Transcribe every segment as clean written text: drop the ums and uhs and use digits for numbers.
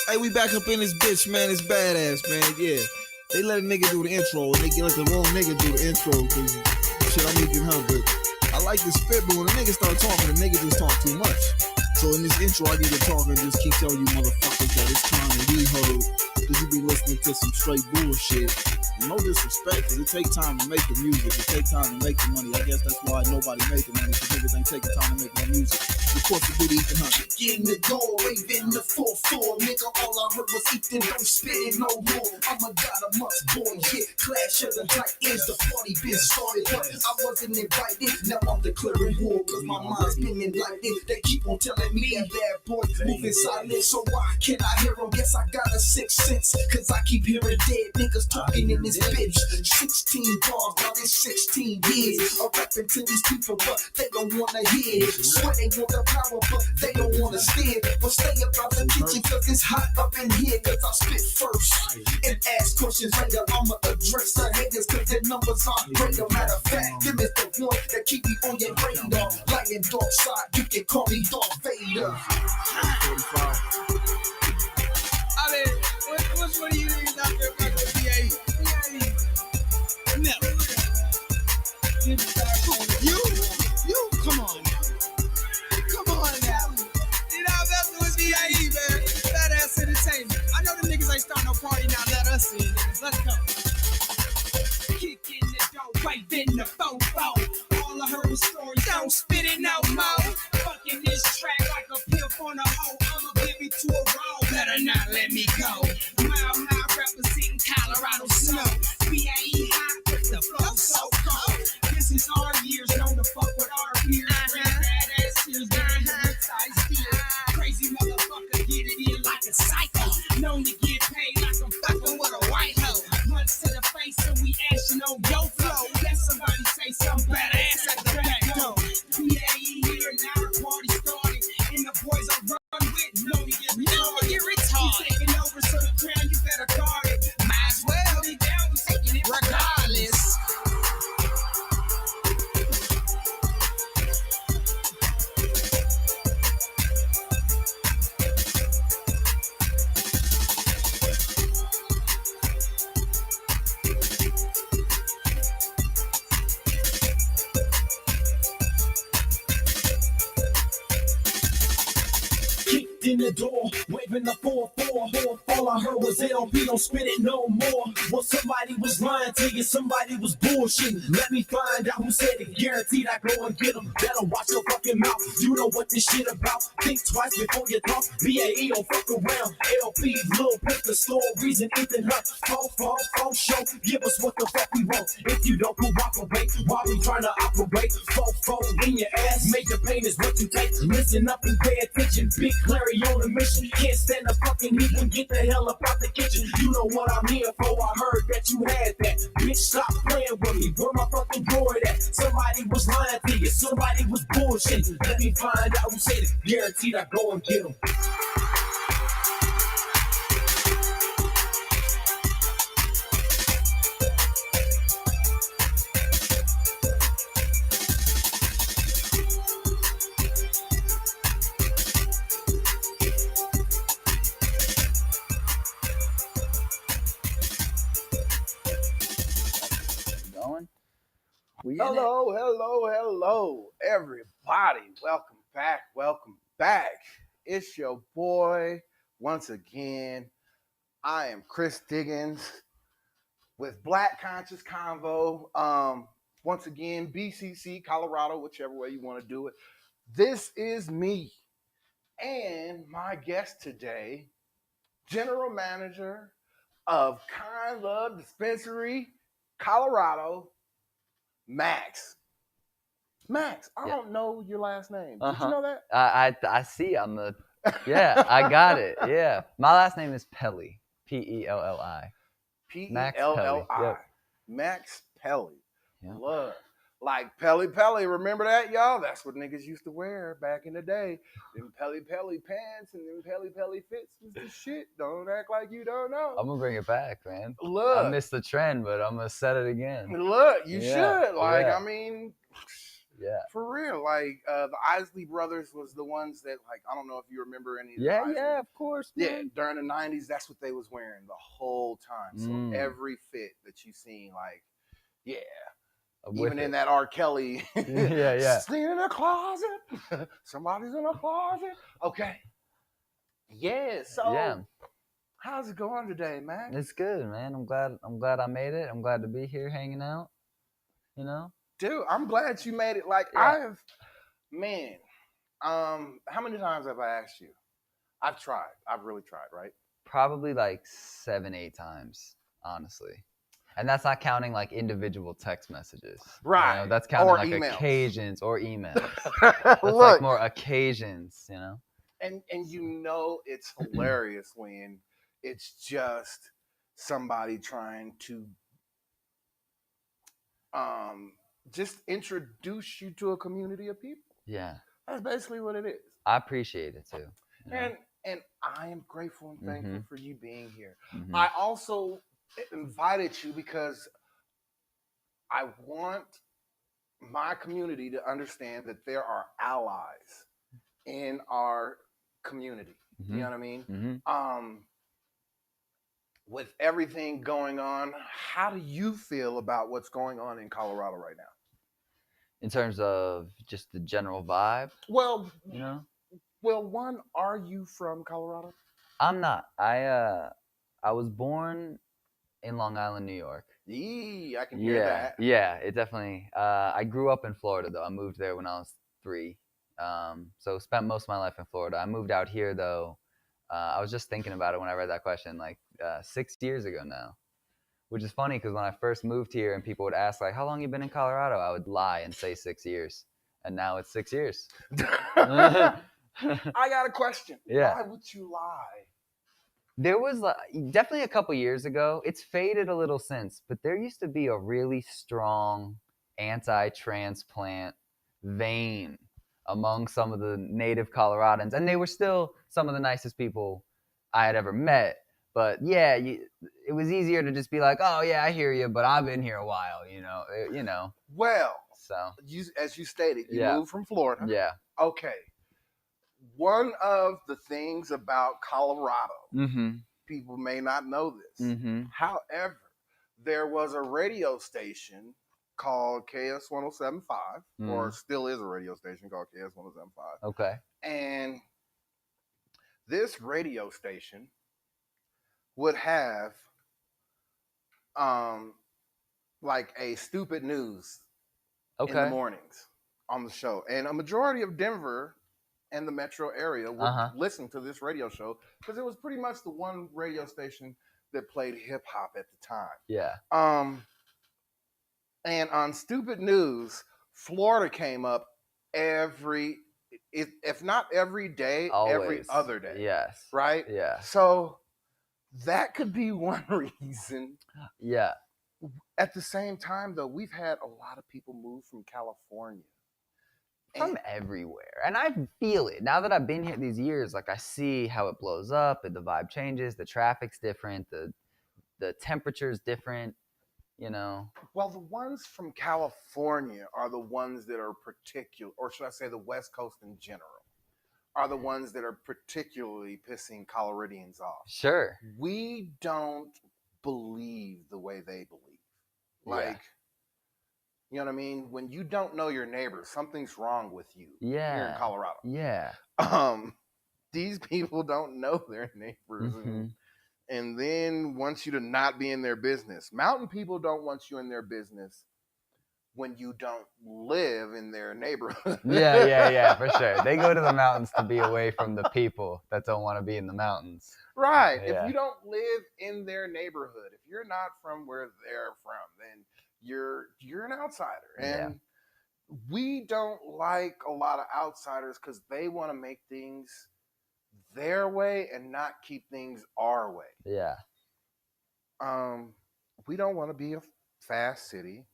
Hey, we back up in this bitch, man. It's badass, man. Yeah. They let a nigga do the intro, and they let the wrong nigga do the intro, because shit, I'm making her, but I like the spit, but when the nigga start talking, the nigga just talk too much. So in this intro, I get to talk and just keep telling you motherfuckers that it's time to rehold, because you be listening to some straight bullshit. And no disrespect, because it take time to make the music. It take time to make the money. I guess that's why nobody making money, because niggas ain't taking time to make no music. Of course, the booty Ethan Hunt. Get in the door, waving the 4-4. Nigga, all I heard was Ethan, don't spit it no more. I'm a god amongst boys, yeah. Clash of the Titans, the party been started, but I wasn't invited. Now I'm declaring war, cause my mind's been enlightened. They keep on telling me that bad boys moving silent, so why can't I hear them? Guess I got a sixth sense, cause I keep hearing dead niggas talking in this bitch. 16 bars, now it's 16 years. I'm rapping to these people, but they don't wanna hear it. Swear they want the power, but they don't wanna steer. But stay about the kitchen, cause it's hot up in here. Cause I spit first and ask questions later. I'ma address the haters, cause their numbers aren't greater. Matter of fact, them is the one that keep me on your radar. Lying dark side, you can call me Darth Vader. I mean, which one of you niggas out there fucking with BAE? Never. You, come on now. Come on now. You know, that's with BAE, man. Badass entertainment. I know the niggas ain't starting no party now. Let us in, niggas. Let's go. Kick in the door, waving the fofo. All I heard was stories, don't spit it no more. Fucking this track like a pimp on a hoe. I'ma give it to a roll. Better not let me go. Mile high representing Colorado snow. BAE hot, but the flow so cold. This is our years, known to fuck with our peers. Badass years, crazy motherfucker, get it in like a psycho. Known to get paid like I'm fucking with a white hoe. Punch to the face and we ashing on your flow. Let somebody say something badass at the back door. BAE here, now the party started. And the boys I run with known to get retarded. Taking over, so the crown you better guard it. Might as well be down, we taking it regardless. In the door, waving the 4-4. All I heard was LP, don't spit it no more. Well, somebody was lying to you, somebody was bullshitting. Let me find out who said it, guaranteed I go and get them. Better watch your fucking mouth, you know what this shit about. Think twice before you talk, BAE don't fuck around. LP, little picture stories and Ethan Hunt. Fo show, give us what the fuck we want. If you don't cooperate, while we trying to operate. Fo in your ass, major pain is what you take. Listen up and pay attention, Big Clary on a mission. Can't stand the fucking heat and get the hell up out the kitchen. You know what I'm here for, I heard that you had that. Bitch, stop playing with me, where my fucking droid at? Somebody was lying to you, somebody was bullshit. Let me find out who said it, guaranteed I go and get them. Hello, everybody. Welcome back. It's your boy once again. I am Chris Diggins with Black Conscious Convo. Once again, BCC, Colorado, whichever way you want to do it. This is me and my guest today, General Manager of Convo Dispensary, Colorado, Max. I don't know your last name. Did you know that? I see on the, yeah, I got it. Yeah. My last name is Pelly. P-E-L-L-I. P-E-L-L-I. Yep. Max Pelly. Yep. Love. Like Pelly. Remember that, y'all? That's what niggas used to wear back in the day. Them Pelly pants and them Pelly fits was the shit. Don't act like you don't know. I'm going to bring it back, man. Look. I missed the trend, but I'm going to set it again. Look, you should. Like, yeah. I mean, Yeah. For real, like the Isley Brothers was the ones that, like, I don't know if you remember any of the Yeah, Isley. yeah, of course, Yeah, man. during the 90s, that's what they was wearing the whole time. So Mm. every fit that you seen, like, yeah. With Even it. in that R. Kelly, yeah. Staying in a closet. Somebody's in a closet. Okay. Yeah. So, Yeah. how's it going today, man? It's good, man. I'm glad I made it. I'm glad to be here hanging out. You know? Dude, I'm glad you made it. Like, Yeah. man, how many times have I asked you? I've tried. I've really tried, right? Probably like 7, 8 times, honestly. And that's not counting like individual text messages. Right. You know, that's counting Or like emails. occasions or emails. That's Look, like more occasions, you know? and you know it's hilarious when it's just somebody trying to just introduce you to a community of people. Yeah. That's basically what it is. I appreciate it too. You know? And I am grateful and thankful for you being here. Mhm. I also invited you because I want my community to understand that there are allies in our community. Mhm. You know what I mean? Mhm. With everything going on, how do you feel about what's going on in Colorado right now? In terms of just the general vibe, Well, you know? one, are you from Colorado? I'm not. I was born in Long Island, New York. Yeah, I can hear that. Yeah, it definitely. I grew up in Florida though. I moved there when I was 3. So spent most of my life in Florida. I moved out here though. I was just thinking about it when I read that question, like 6 years ago now, which is funny because when I first moved here and people would ask like, "How long you been in Colorado?" I would lie and say 6 years, and now it's 6 years. I got a question. Yeah. Why would you lie? There was definitely a couple years ago. It's faded a little since, but there used to be a really strong anti-transplant vein among some of the native Coloradans, and they were still some of the nicest people I had ever met. But yeah, it was easier to just be like, "Oh yeah, I hear you, but I've been here a while," you know. Well, So as you stated, you Yeah. moved from Florida. yeah. Okay. One of the things about Colorado, Mm-hmm. people may not know this. Mm-hmm. However, there was a radio station called KS 1075, or still is a radio station called KS 1075. Okay. And this radio station would have like a stupid news in the Okay. mornings on the show. And a majority of Denver and the metro area would listen to this radio show because it was pretty much the one radio station that played hip hop at the time. Yeah. And on Stupid News, Florida came up if not every day, every Always. other day. Yes. Right? Yeah. So that could be one reason. Yeah. At the same time, though, we've had a lot of people move from California. From everywhere. And I feel it. Now that I've been here these years, like I see how it blows up and the vibe changes, the traffic's different, the temperature's different, you know. Well, the ones from California are the ones that are particular, or should I say the West Coast in general, are the ones that are particularly pissing Coloradians off. Sure. We don't believe the way they believe. Like, you know what I mean? When you don't know your neighbor, something's wrong with you here in Colorado. Yeah. These people don't know their neighbors and then want you to not be in their business. Mountain people don't want you in their business when you don't live in their neighborhood. Yeah, for sure. They go to the mountains to be away from the people that don't want to be in the mountains. Right. Yeah. If you don't live in their neighborhood, if you're not from where they're from, then you're an outsider. And we don't like a lot of outsiders because they want to make things their way and not keep things our way. Yeah. We don't want to be a fast city.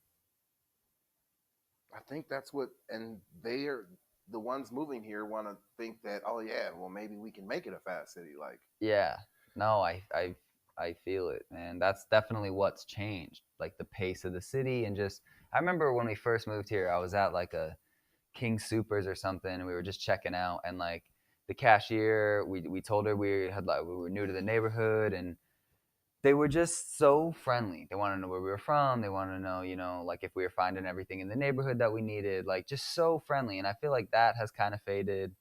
I think that's what, and they are the ones moving here want to think that, oh yeah, well maybe we can make it a fast city. Like, yeah, no, I feel it, man. That's definitely what's changed, like the pace of the city. And just, I remember when we first moved here, I was at like a King Supers or something, and we were just checking out, and like the cashier, we told her we were new to the neighborhood, and they were just so friendly. They wanted to know where we were from. They wanted to know, like if we were finding everything in the neighborhood that we needed, like just so friendly. And I feel like that has kind of faded.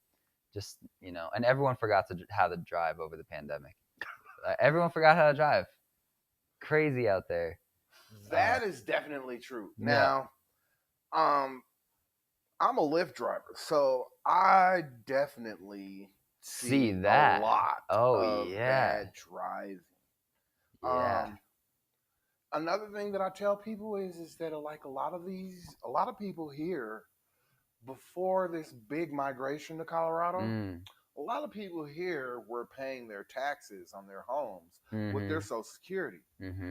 Just, and everyone forgot how to drive over the pandemic. Everyone forgot how to drive. Crazy out there. That is definitely true. Yeah. Now, I'm a Lyft driver, so I definitely see that. a lot of yeah. bad driving. Yeah. Another thing that I tell people is that like a lot of people here, before this big migration to Colorado, a lot of people here were paying their taxes on their homes with their Social Security.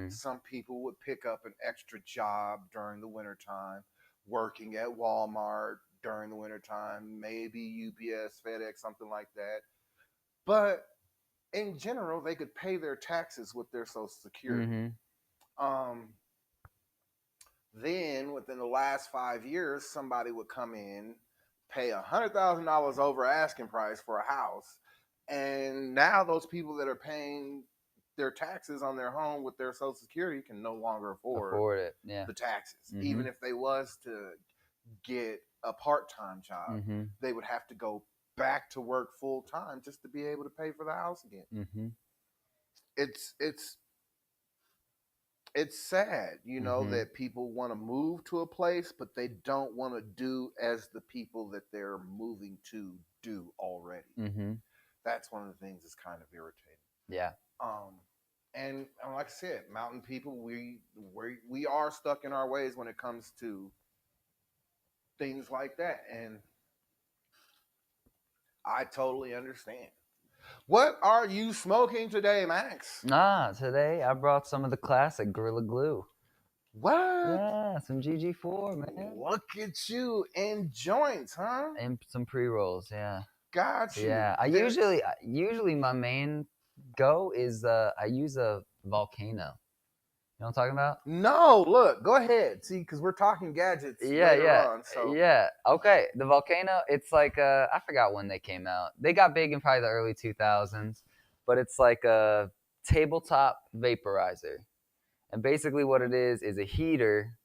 Some people would pick up an extra job during the wintertime, working at Walmart during the wintertime, maybe UPS, FedEx, something like that. But in general, they could pay their taxes with their Social Security. Then within the last 5 years, somebody would come in, pay $100,000 over asking price for a house, and now those people that are paying their taxes on their home with their Social Security can no longer afford it. Yeah. the taxes. Even if they was to get a part-time job, they would have to go back to work full-time just to be able to pay for the house again. It's sad, that people want to move to a place, but they don't want to do as the people that they're moving to do already. That's one of the things that's kind of irritating. Yeah. And like I said, mountain people, we are stuck in our ways when it comes to things like that, and I totally understand. What are you smoking today, Max? Today I brought some of the classic Gorilla Glue. What? Yeah, some GG4, man. Look at you in joints, huh? And some pre-rolls, yeah. Got you. Yeah, I usually my main go is I use a Volcano. You know what I'm talking about? No, look, go ahead. See, because we're talking gadgets later on. So. Yeah. Okay, the Volcano, it's like, I forgot when they came out. They got big in probably the early 2000s, but it's like a tabletop vaporizer. And basically what it is a heater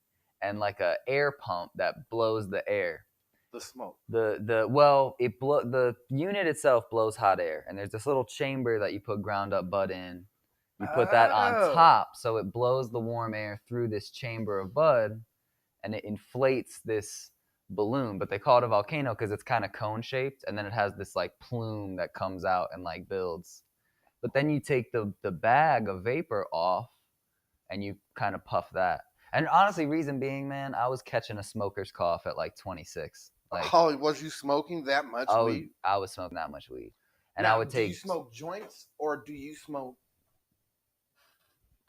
and like a air pump that blows the air. The smoke. The unit itself blows hot air, and there's this little chamber that you put ground up bud in. You put that on top, so it blows the warm air through this chamber of bud, and it inflates this balloon. But they call it a volcano because it's kind of cone shaped, and then it has this like plume that comes out and like builds. But then you take the bag of vapor off, and you kind of puff that. And honestly, reason being, man, I was catching a smoker's cough at like 26. Like, was you smoking that much weed? I was smoking that much weed, and now, I would take. Do you smoke joints or do you smoke?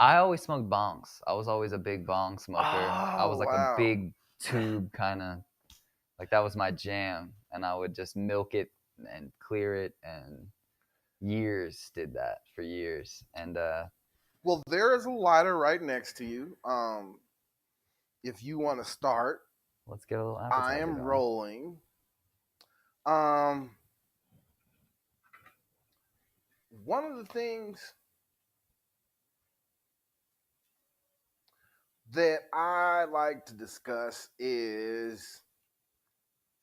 I always smoked bongs. I was always a big bong smoker. I was like a big tube kind of, like that was my jam, and I would just milk it and clear it, and did that for years. And well, there is a lighter right next to you. If you want to start, let's get a little appetizer I am going. rolling. One of the things that I like to discuss is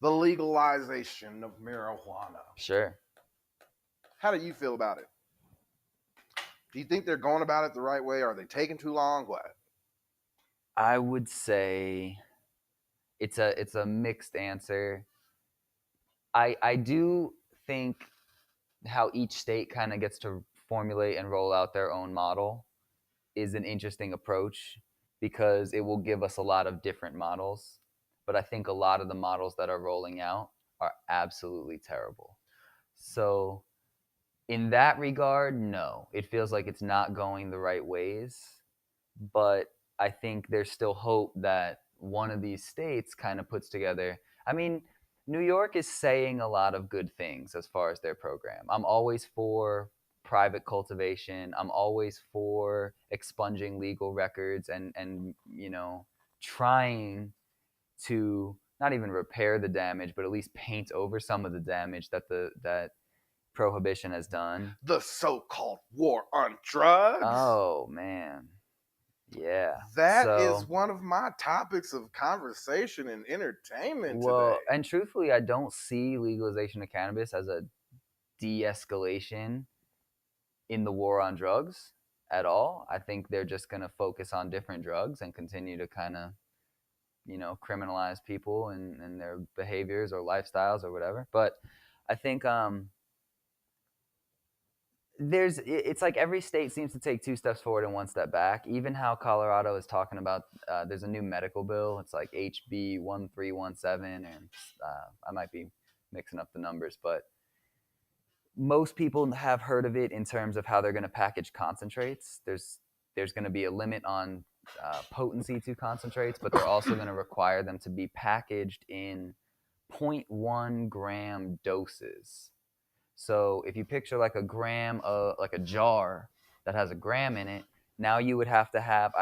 the legalization of marijuana. Sure. How do you feel about it? Do you think they're going about it the right way? Are they taking too long? What? I would say it's a mixed answer. I do think how each state kind of gets to formulate and roll out their own model is an interesting approach, because it will give us a lot of different models. But I think a lot of the models that are rolling out are absolutely terrible. So in that regard, no. It feels like it's not going the right ways. But I think there's still hope that one of these states kind of puts together. I mean, New York is saying a lot of good things as far as their program. I'm always for private cultivation. I'm always for expunging legal records and trying to not even repair the damage, but at least paint over some of the damage that that prohibition has done. The so-called war on drugs. Oh man. Yeah. That is So, one of my topics of conversation and entertainment well, today. and truthfully, I don't see legalization of cannabis as a de-escalation in the war on drugs at all. I think they're just going to focus on different drugs and continue to kind of, criminalize people and their behaviors or lifestyles or whatever. But I think it's like every state seems to take 2 steps forward and 1 step back. Even how Colorado is talking about there's a new medical bill. It's like HB 1317, and I might be mixing up the numbers, but most people have heard of it in terms of how they're going to package concentrates. There's going to be a limit on potency to concentrates, but they're also going to require them to be packaged in 0.1 gram doses. So if you picture like a gram of like a jar that has a gram in it, now you would have to have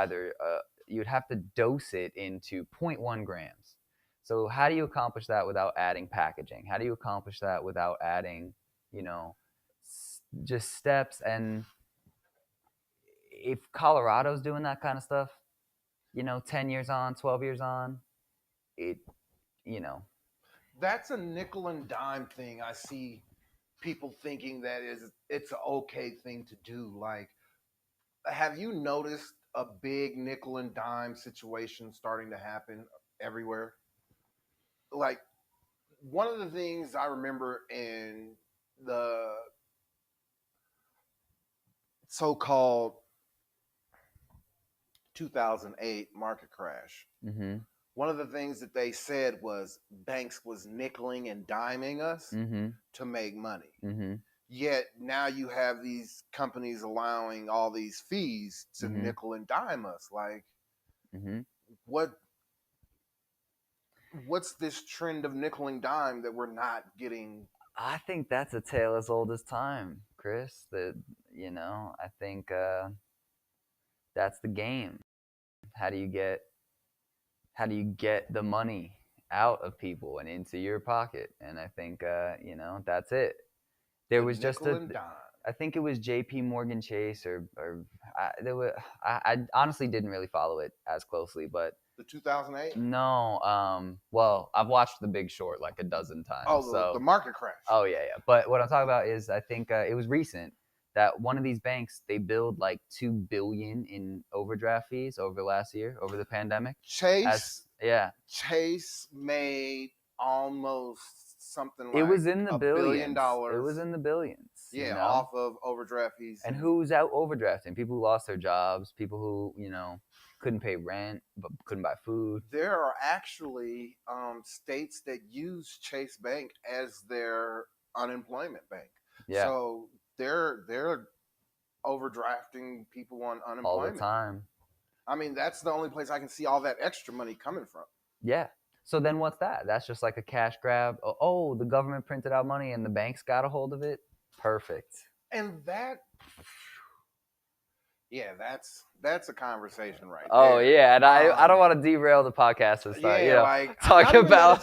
you would have to dose it into 0.1 grams. So how do you accomplish that without adding packaging? How do you accomplish that without adding, just steps? And if Colorado's doing that kind of stuff, 10 years on, 12 years on, That's a nickel and dime thing. I see people thinking that it's an okay thing to do. Like, have you noticed a big nickel and dime situation starting to happen everywhere? Like, one of the things I remember in the so-called 2008 market crash, mm-hmm. one of the things that they said was banks was nickeling and diming us Mm-hmm. to make money. Mm-hmm. Yet now you have these companies allowing all these fees to Mm-hmm. nickel and dime us. Like, Mm-hmm. what's this trend of nickel and dime that we're not getting? I think that's a tale as old as time, Chris. That I think that's the game. How do you get the money out of people and into your pocket? And I think that's it. There was just nickel and dime. I think it was J.P. Morgan Chase or I honestly didn't really follow it as closely, but The 2008? no. Well, I've watched The Big Short like a dozen times. Oh, the market crash. Oh yeah. But what I'm talking about is I think it was recent that one of these banks, they billed like $2 billion in overdraft fees over last year, over the pandemic. Chase Chase made almost something like it was in the $1 billions. billion. It was in the billions. Yeah, off of overdraft fees. And who's out overdrafting? People who lost their jobs, people who, couldn't pay rent, but couldn't buy food. There are actually states that use Chase Bank as their unemployment bank. Yeah. So they're overdrafting people on unemployment all the time. I mean, that's the only place I can see all that extra money coming from. Yeah. So then what's that? That's just like a cash grab. Oh, the government printed out money and the banks got a hold of it. Perfect. And that's a conversation right there. Oh yeah, and I don't want to derail the podcast and start, talking about.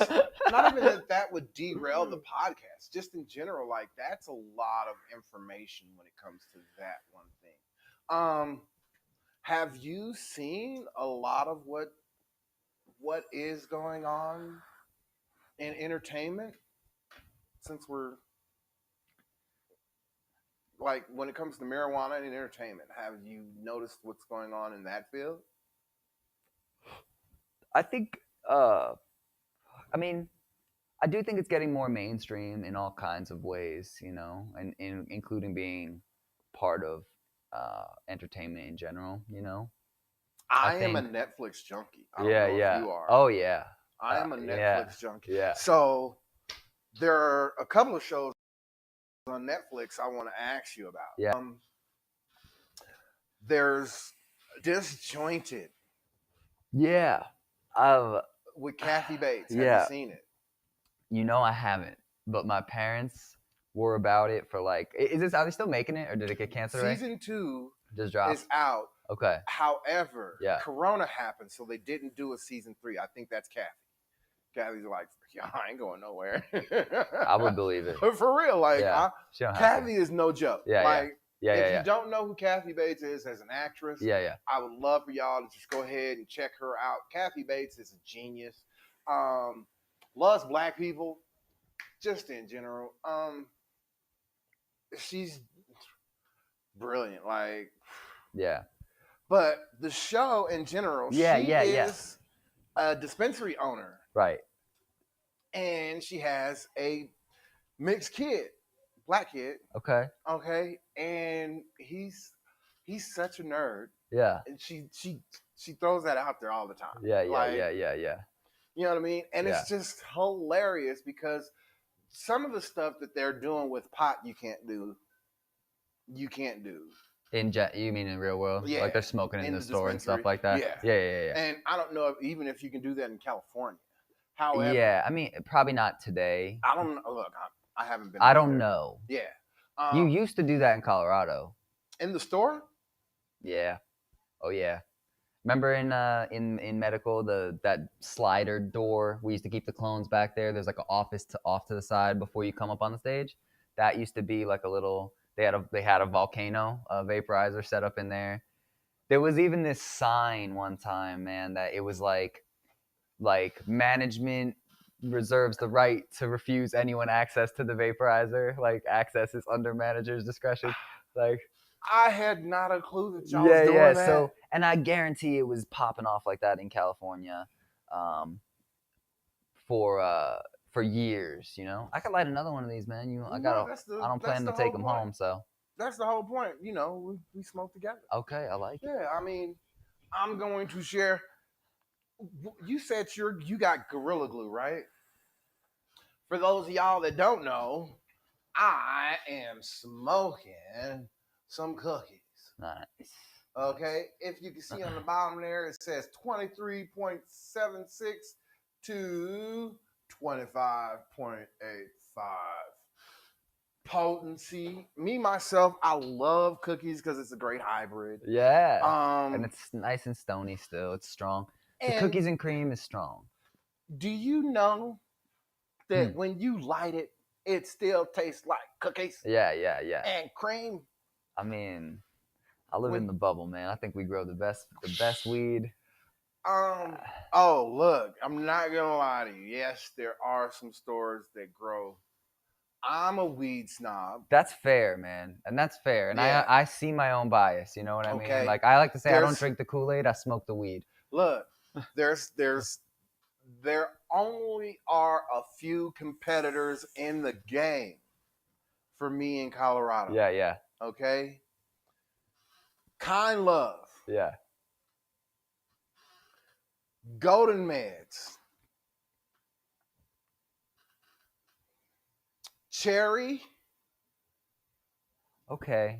Not even that would derail the podcast. Just in general, like that's a lot of information when it comes to that one thing. Have you seen a lot of what is going on in entertainment since we're like when it comes to marijuana and entertainment? Have you noticed what's going on in that field? I think I do think it's getting more mainstream in all kinds of ways, and including being part of entertainment in general, I am a Netflix junkie. I don't know if you are. Oh yeah. I am a Netflix junkie. Yeah. So there are a couple of shows on Netflix I want to ask you about. Yeah. There's Disjointed. Yeah. With Kathy Bates. Yeah. Have you seen it? I haven't, but my parents were about it for like. Are they still making it, or did it get canceled? Season 2 just dropped. is out. Okay. However, Corona happened, so they didn't do a season 3. I think that's Kathy. Kathy's like, yeah, I ain't going nowhere. I would believe it. But for real, like, Yeah, she don't have Kathy is no joke. Yeah, like, yeah, if yeah. you don't know who Kathy Bates is as an actress, Yeah. I would love for y'all to just go ahead and check her out. Kathy Bates is a genius. Loves black people, just in general. She's brilliant. Like, Yeah. but the show in general, Yeah, she yeah. is a dispensary owner, Right. and she has a mixed kid, black kid. Okay. Okay, and he's such a nerd, Yeah. and she throws that out there all the time. Yeah. Like, Yeah. you know what I mean? And Yeah. it's just hilarious because some of the stuff that they're doing with pot you can't do. You mean in real world? Yeah. Like they're smoking in the store and dispensary. stuff like that? Yeah. Yeah. And I don't know even if you can do that in California. However, Yeah, I mean, probably not today. I don't know. Look, I haven't been. I out don't there. know. Yeah. You used to do that in Colorado. In the store? Yeah. Oh yeah. Remember in medical that slider door, we used to keep the clones back there. There's like an office off to the side before you come up on the stage. That used to be like a little. They had a volcano vaporizer set up in there. There was even this sign one time, man, that it was like management reserves the right to refuse anyone access to the vaporizer. Like access is under manager's discretion. Like. I had not a clue that y'all was doing that. So, and I guarantee it was popping off like that in California, for years. You know, I could light another one of these, man. I don't plan to take them home, so. That's the whole point. You know, we smoke together. Okay, I like it. Yeah, I mean, I'm going to share. You said you got Gorilla Glue, right? For those of y'all that don't know, I am smoking some cookies. Nice. Okay, if you can see on the bottom there, it says 23.76 to 25.85 potency. Me myself, I love cookies because it's a great hybrid. Yeah. And it's nice and stony still. It's strong. The cookies and cream is strong. Do you know that when you light it, it still tastes like cookies? Yeah. And cream. I mean, I live in the bubble, man. I think we grow the best weed. Oh, look, I'm not gonna lie to you. Yes, there are some stores that grow. I'm a weed snob. That's fair, man, and that's fair. And yeah. I see my own bias. You know what I mean? Like I like to say, I don't drink the Kool-Aid. I smoke the weed. Look, there only are a few competitors in the game for me in Colorado. Yeah. Okay. Kind Love. Yeah. Golden Meds. Cherry. Okay.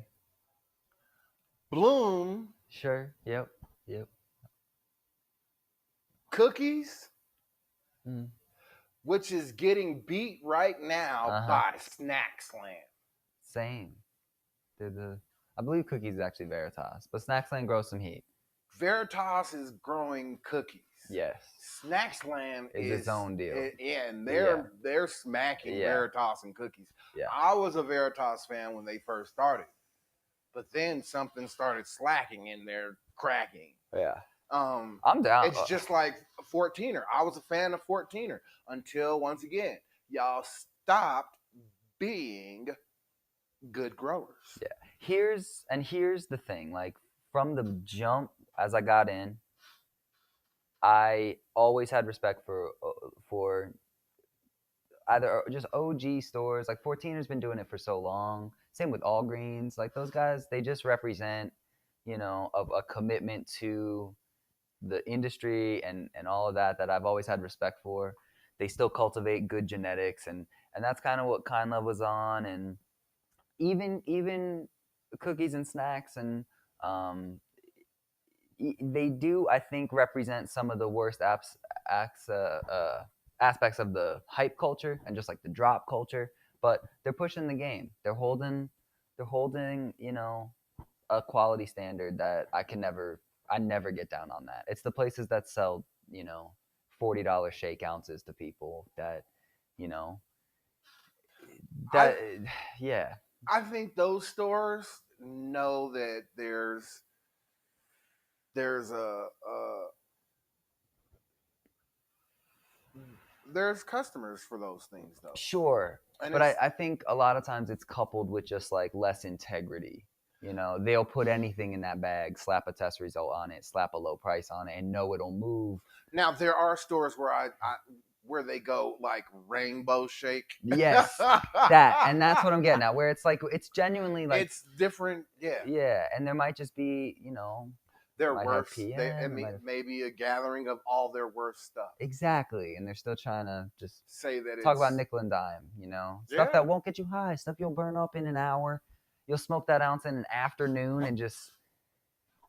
Bloom. Sure. Yep. Cookies. Which is getting beat right now by Snack Slam. Same. I believe Cookies is actually Veritas, but Snack Slam grows some heat. Veritas is growing cookies. Yes. Snack Slam is its own deal. And they're smacking Veritas and Cookies. Yeah. I was a Veritas fan when they first started, but then something started slacking in their cracking. Yeah. I'm down. It's just like a 14er. I was a fan of 14er until once again y'all stopped being good growers. Yeah. Here's the thing. Like from the jump, as I got in, I always had respect for either just OG stores. Like 14er's been doing it for so long. Same with All Greens. Like those guys, they just represent, of a commitment to the industry and all of that I've always had respect for. They still cultivate good genetics, and that's kind of what Kind Love was on, and even Cookies and Snacks, and they do, I think, represent some of the worst aspects of the hype culture and just like the drop culture. But they're pushing the game. They're holding, a quality standard that I never get down on that. It's the places that sell, $40 shake ounces to people that, you know, that, yeah. I think those stores know that there's there's customers for those things though. Sure. And But I think a lot of times it's coupled with just like less integrity. You know, they'll put anything in that bag, slap a test result on it, slap a low price on it, and know it'll move. now there are stores where I where they go like rainbow shake. Yes, that, and that's what I'm getting at. Where it's like it's genuinely like it's different, yeah. yeah, and there might just be, you know, Their might have worst, PM, they, it might have- maybe a gathering of all their worst stuff. exactly, and they're still trying to just Say that talk it's about nickel and dime, you know, stuff Yeah. that won't get you high, stuff you'll burn up in an hour. You'll smoke that ounce in an afternoon, and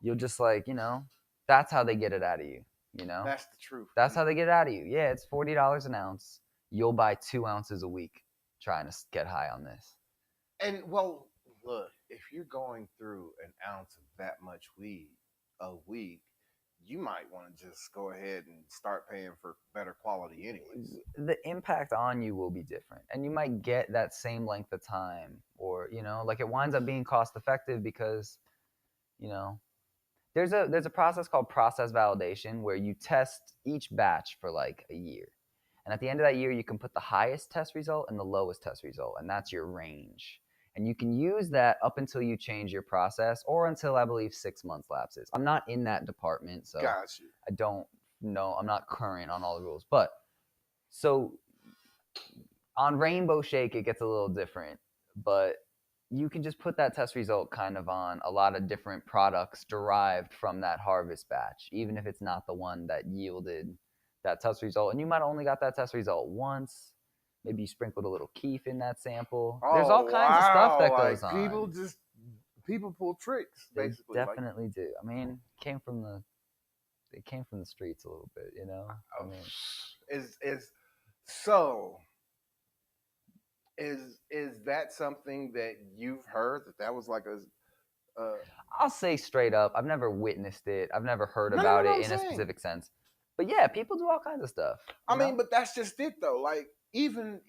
you'll just like, you know, that's how they get it out of you. You know, That's the truth. that's how they get it out of you. Yeah, it's $40 an ounce. You'll buy 2 ounces a week trying to get high on this. And well, look, if you're going through an ounce of that much weed a week, you might want to just go ahead and start paying for better quality anyways. The impact on you will be different, and you might get that same length of time, or you know, like it winds up being cost effective because, you know, there's a process called process validation where you test each batch for like a year, and at the end of that year you can put the highest test result and the lowest test result, and that's your range, and you can use that up until you change your process or until I believe 6 months lapses. I'm not in that department, so Got you. I don't know, I'm not current on all the rules, but so on Rainbow Shake it gets a little different, but you can just put that test result kind of on a lot of different products derived from that harvest batch, even if it's not the one that yielded that test result. And you might have only got that test result once. Maybe you sprinkled a little keef in that sample. There's all kinds of stuff that goes like on. People pull tricks, They basically. Like, definitely do. I mean, it came from the streets a little bit, you know. I mean, is that something that you've heard that was like a I'll say straight up, I've never witnessed it. I've never heard No, about no, it I'm in a saying. specific sense. But yeah, people do all kinds of stuff. I you mean, know? but that's just it though. Like even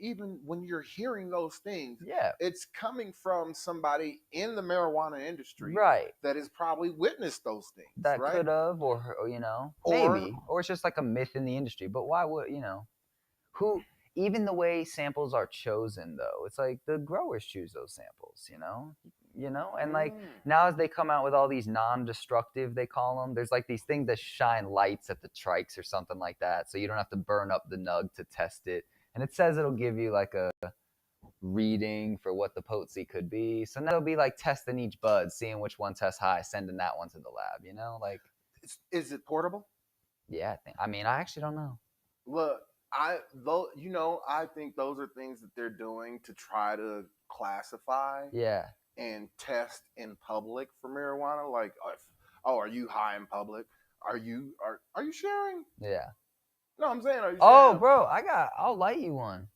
when you're hearing those things, yeah, it's coming from somebody in the marijuana industry right. that has probably witnessed those things. That right? could have, or you know, Or- maybe, or it's just like a myth in the industry. But why would you know? Who? Even the way samples are chosen, though, it's like the growers choose those samples. And like now as they come out with all these non-destructive, they call them. There's like these things that shine lights at the trikes or something like that, so you don't have to burn up the nug to test it. And it says it'll give you like a reading for what the potency could be. So now they'll be like testing each bud, seeing which one tests high, sending that one to the lab. You know, like is it portable? yeah. I mean, I actually don't know. Look, I think those are things that they're doing to try to classify Yeah. and test in public for marijuana. Like, are you high in public? Are you sharing? Yeah. No, I'm saying, are you Oh, sharing? bro, I'll light you one.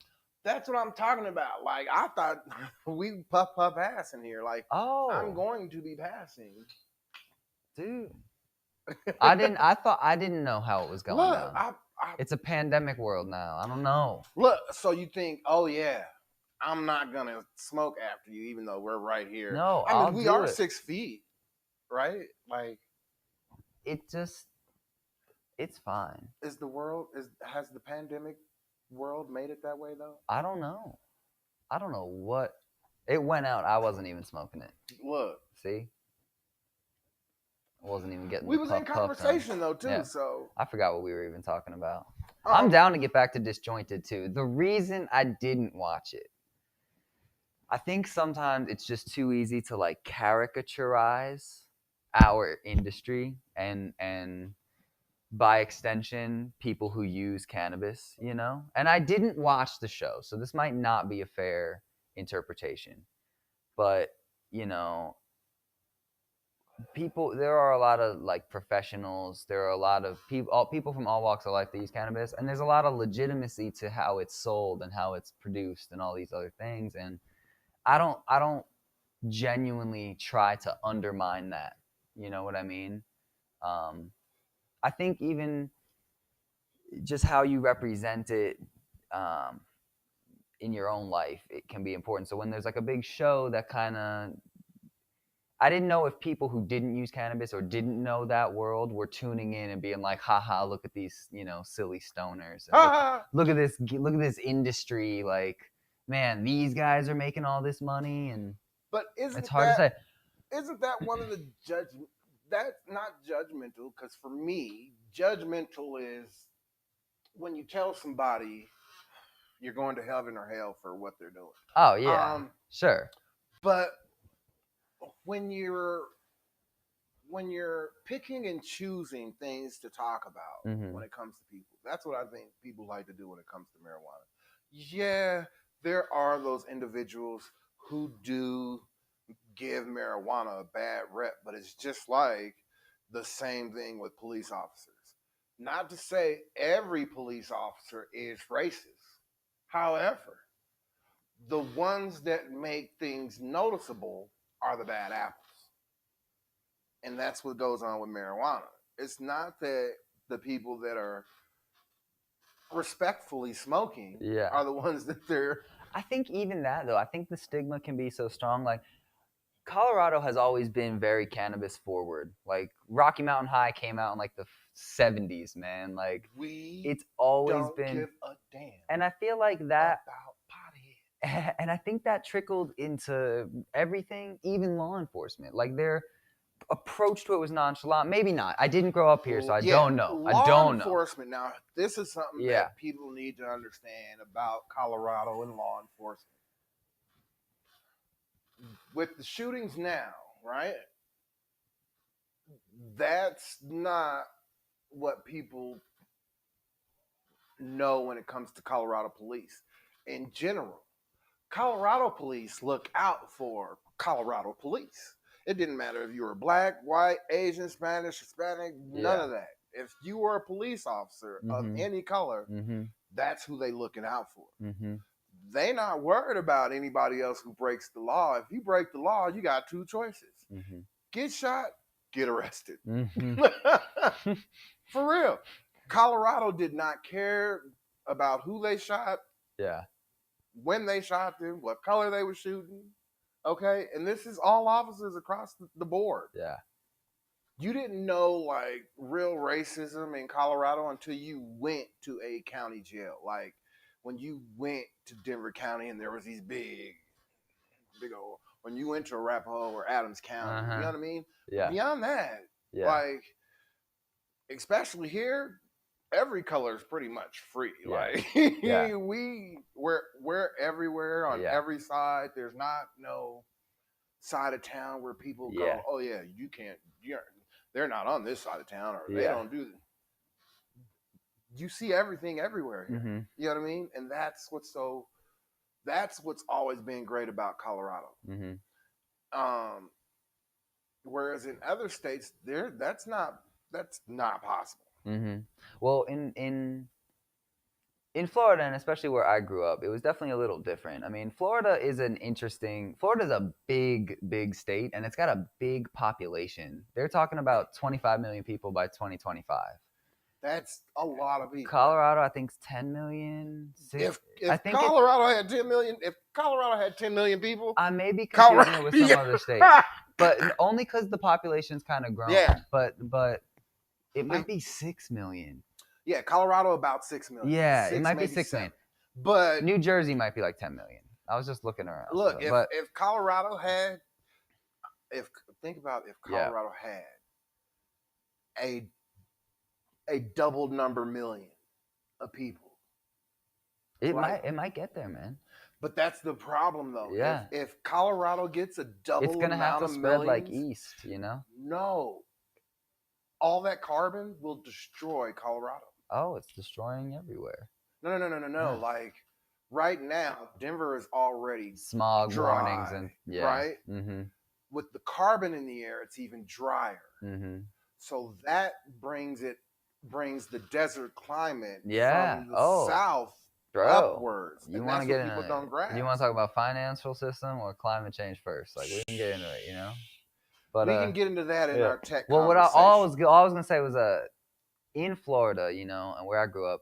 That's what I'm talking about. Like, I thought we puff ass in here. Like, Oh, I'm going to be passing. dude. I didn't know how it was going Look, down. It's a pandemic world now. I don't know. Look, so you think, oh yeah, I'm not gonna smoke after you, even though we're right here. No, I mean, I'll we do are it. 6 feet, right? Like, it's fine. has the pandemic world made it that way though? I don't know what it went out. I wasn't even smoking it. Look, See, I wasn't even getting. we the was puff in done. conversation though too, Yeah. so I forgot what we were even talking about. Oh, I'm down to get back to Disjointed too. The reason I didn't watch it, I think sometimes it's just too easy to like caricaturize our industry and by extension people who use cannabis, you know? And I didn't watch the show, so this might not be a fair interpretation. But, you know, there are a lot of like professionals, there are a lot of people from all walks of life that use cannabis, and there's a lot of legitimacy to how it's sold and how it's produced and all these other things. And I don't genuinely try to undermine that. You know what I mean? I think even just how you represent it in your own life, it can be important. So when there's like a big show that kind of, I didn't know if people who didn't use cannabis or didn't know that world were tuning in and being like, haha, look at these, silly stoners. And look at this industry. Like, man, these guys are making all this money, and But isn't it's hard to say. Isn't that one of the that's not judgmental, because for me, judgmental is when you tell somebody you're going to heaven or hell for what they're doing. Oh yeah, sure. But when you're picking and choosing things to talk about when it comes to people, that's what I think people like to do when it comes to marijuana. Yeah, there are those individuals who do give marijuana a bad rep, but it's just like the same thing with police officers. Not to say every police officer is racist. However, the ones that make things noticeable are the bad apples. And that's what goes on with marijuana. It's not that the people that are respectfully smoking are the ones that they're... I think even that, though, I think the stigma can be so strong. Like, Colorado has always been very cannabis forward. Like, Rocky Mountain High came out in like the 70s, man. Like, it's always been... give a damn. And I feel like that... about potheads. And I think that trickled into everything, even law enforcement. Like, their approach to it was nonchalant. Maybe not. I didn't grow up here, so I don't know. Law enforcement. Now, this is something that people need to understand about Colorado and law enforcement. With the shootings now, right? That's not what people know when it comes to Colorado police. In general, Colorado police look out for Colorado police. It didn't matter if you were black, white, Asian, Spanish, Hispanic, none of that. If you were a police officer of any color, that's who they looking out for. They not worried about anybody else who breaks the law. If you break the law, you got two choices. Get shot, get arrested. For real. Colorado did not care about who they shot, when they shot them, what color they were shooting. Okay? And this is all officers across the board. You didn't know, like, real racism in Colorado until you went to a county jail. Like, when you went to Denver County and there was these big old, when you went to Arapahoe or Adams County, you know what I mean? Beyond that, like, especially here, every color is pretty much free. Like, we're everywhere on every side. There's not no side of town where people go, oh yeah, you can't, they're not on this side of town, or they don't do that. You see everything everywhere here. You know what I mean? And that's what's always been great about Colorado. Whereas in other states, that's not possible. Well, in Florida, and especially where I grew up, it was definitely a little different. I mean, Florida's a big state, and it's got a big population. They're talking about 25 million people by 2025. That's a lot of people. Colorado, I think, is 10 million. If Colorado had 10 million people, I may be confusing it with some other states, but only because the population's kind of grown. But it might be 6 million. Yeah, Colorado about 6 million. Yeah, it might be 6 million. But New Jersey might be like 10 million. I was just looking around. Look, if Colorado had, if Colorado had a double number million of people, it might get there, man. But that's the problem, though. Yeah. If Colorado gets a double, it's gonna have to spread like east, No, all that carbon will destroy Colorado. Oh, it's destroying everywhere. No. Yeah. Like right now, Denver is already smog dry, warnings and right. With the carbon in the air, it's even drier. So that brings the desert climate from the south upwards. You want to get into people don't grasp. You want to talk about financial system or climate change first? Like, we can get into it, But we can get into that in our tech. Well, all I was gonna say was in Florida, you know, and where I grew up,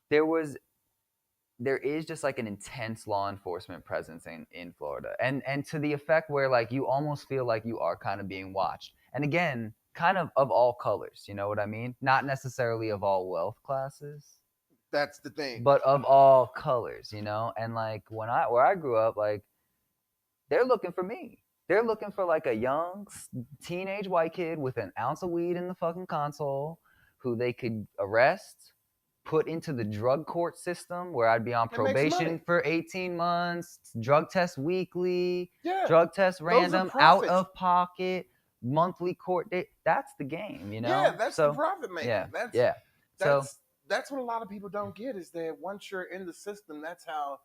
there is just like an intense law enforcement presence in Florida, and to the effect where like you almost feel like you are kind of being watched, and again, kind of all colors, you know what I mean? Not necessarily of all wealth classes, That's the thing. but of all colors, you know. And like where I grew up, like they're looking for me. They're looking for like a young teenage white kid with an ounce of weed in the fucking console, who they could arrest, put into the drug court system where I'd be on It makes money. probation for 18 months, drug test weekly, Yeah. drug test are random, out profits. of pocket, monthly court date. That's the game, you know? Yeah, that's So, the profit making. yeah, That's yeah. So, that's what a lot of people don't get, is that once you're in the system, that's how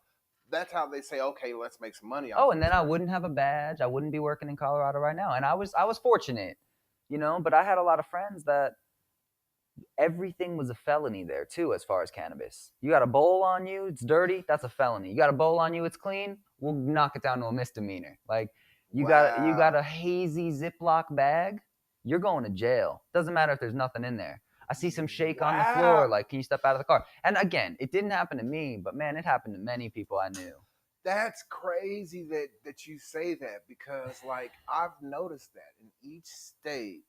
they say, okay, let's make some money. oh, and then I wouldn't have a badge. I wouldn't be working in Colorado right now. And I was fortunate, you know, but I had a lot of friends that everything was a felony there too, as far as cannabis. You got a bowl on you, it's dirty, that's a felony. You got a bowl on you, it's clean, we'll knock it down to a misdemeanor. Like you got a hazy Ziploc bag, you're going to jail. Doesn't matter if there's nothing in there. I see some shake on the floor, like, can you step out of the car? And again, it didn't happen to me, but man, it happened to many people I knew. That's crazy that you say that, because like I've noticed that in each state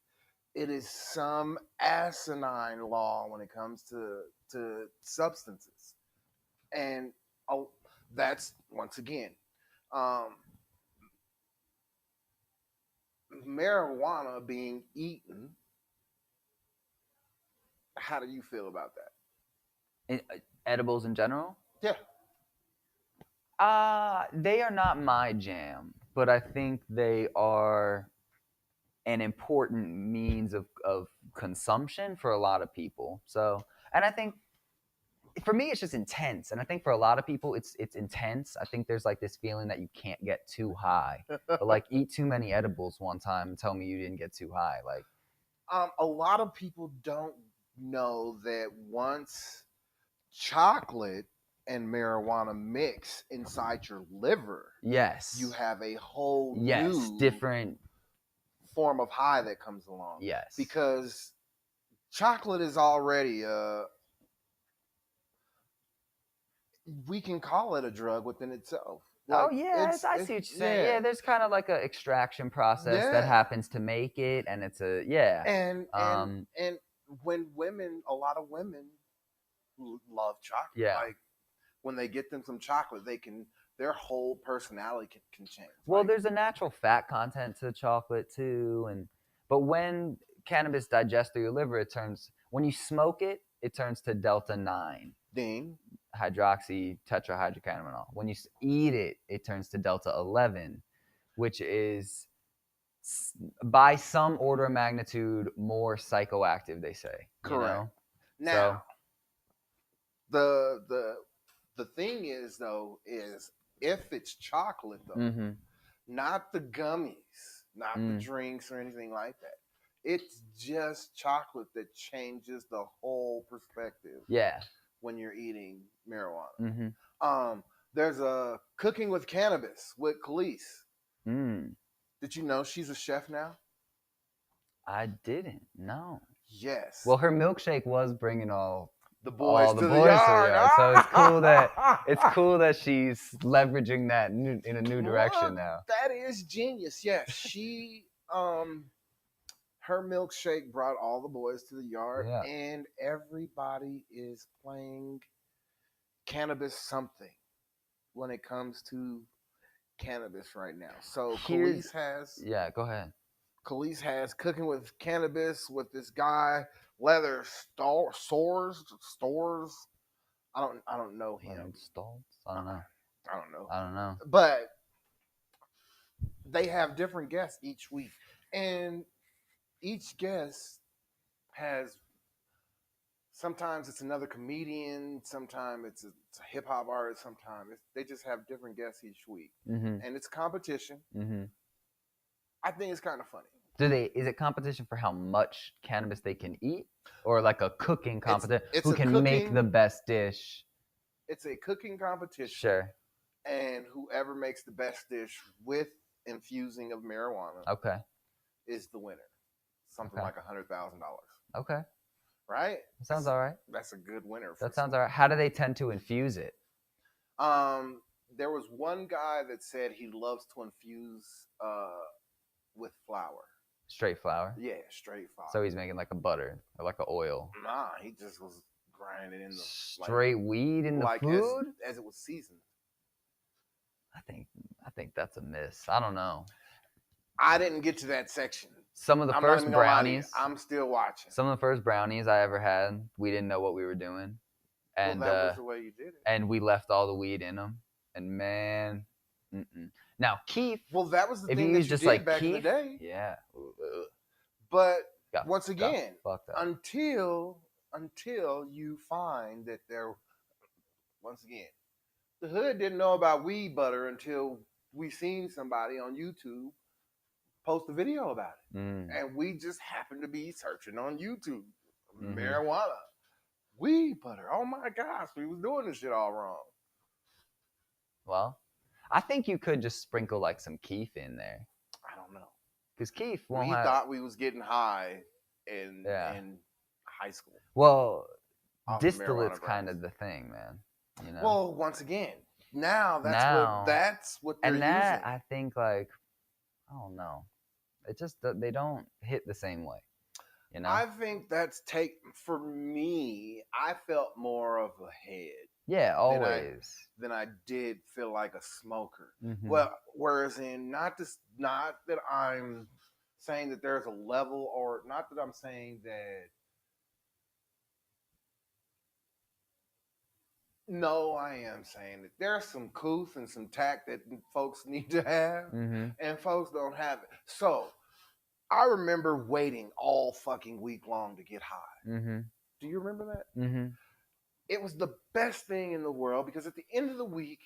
it is some asinine law when it comes to substances. And that's once again marijuana being eaten. How do you feel about that? Edibles in general? Yeah. They are not my jam, but I think they are an important means of consumption for a lot of people. So, and I think for me, it's just intense. And I think for a lot of people, it's intense. I think there's like this feeling that you can't get too high, but like eat too many edibles one time and tell me you didn't get too high. Like, a lot of people don't know that once chocolate and marijuana mix inside your liver, yes, you have a whole new different form of high that comes along. Yes, because chocolate is already we can call it a drug within itself. Like, oh yeah, I see what you're saying. Yeah, there's kind of like an extraction process that happens to make it, and it's a And when women, a lot of women love chocolate. Yeah. Like when they get them some chocolate, their whole personality can change. Well, there's a natural fat content to chocolate too, but when cannabis digests through your liver, when you smoke it, it turns to delta 9. Ding. Hydroxy tetrahydrocannabinol. When you eat it, it turns to delta 11, which is by some order of magnitude more psychoactive, they say. Correct. You know? Now, the thing is though, is if it's chocolate though, not the gummies, not the drinks or anything like that. It's just chocolate that changes the whole perspective. Yeah. When you're eating marijuana. There's a Cooking with Cannabis with Khalees. Did you know she's a chef now? I didn't. No. Yes. Well, her milkshake was bringing all the boys to the yard. So it's cool that she's leveraging that in a new direction now. That is genius. Yes, she her milkshake brought all the boys to the yard, and everybody is playing cannabis something when it comes to cannabis right now. So Khalees has go ahead. Khalees has Cooking with Cannabis with this guy, Leather Stores. I don't know him. I don't know. But they have different guests each week, and each guest has, sometimes it's another comedian, sometimes it's a hip hop artist, sometimes they just have different guests each week, and it's competition. I think it's kind of funny. Is it competition for how much cannabis they can eat, or like a cooking competition? Who can make the best dish? It's a cooking competition. Sure. And whoever makes the best dish with infusing of marijuana, okay, is the winner. Something like $100,000. Okay. right? That sounds all right. That's a good winner. That sounds all right. How do they tend to infuse it? There was one guy that said he loves to infuse with flour. Straight flour? Yeah, straight flour. So he's making like a butter or like an oil. Nah, he just was grinding in the straight weed in the like food? as it was seasoned. I think that's a miss. I don't know. I didn't get to that section. Some of the first brownies. I'm still watching. Some of the first brownies I ever had, we didn't know what we were doing, and that was the way you did it. And we left all the weed in them. And man, now Keef. Well, that was the if thing you that use you just did like back Keef, in the day. Yeah. But once again, until you find that there, once again, the hood didn't know about weed butter until we seen somebody on YouTube post a video about it. And we just happened to be searching on YouTube. Marijuana. Weed butter. Oh my gosh, we was doing this shit all wrong. Well, I think you could just sprinkle like some Keef in there. I don't know. Because Keef we thought we was getting high in high school. Well, distillate's kind of the thing, man. You know? Well, once again, that's what they're using. And I think like, I don't know. It just, they don't hit the same way. You know? I think for me, I felt more of a head. Yeah, always. Than I did feel like a smoker. Well, whereas not that I'm saying that there's a level, or not that I'm saying that. No, I am saying that there's some couth and some tact that folks need to have, and folks don't have it. So, I remember waiting all fucking week long to get high. Do you remember that? It was the best thing in the world because at the end of the week,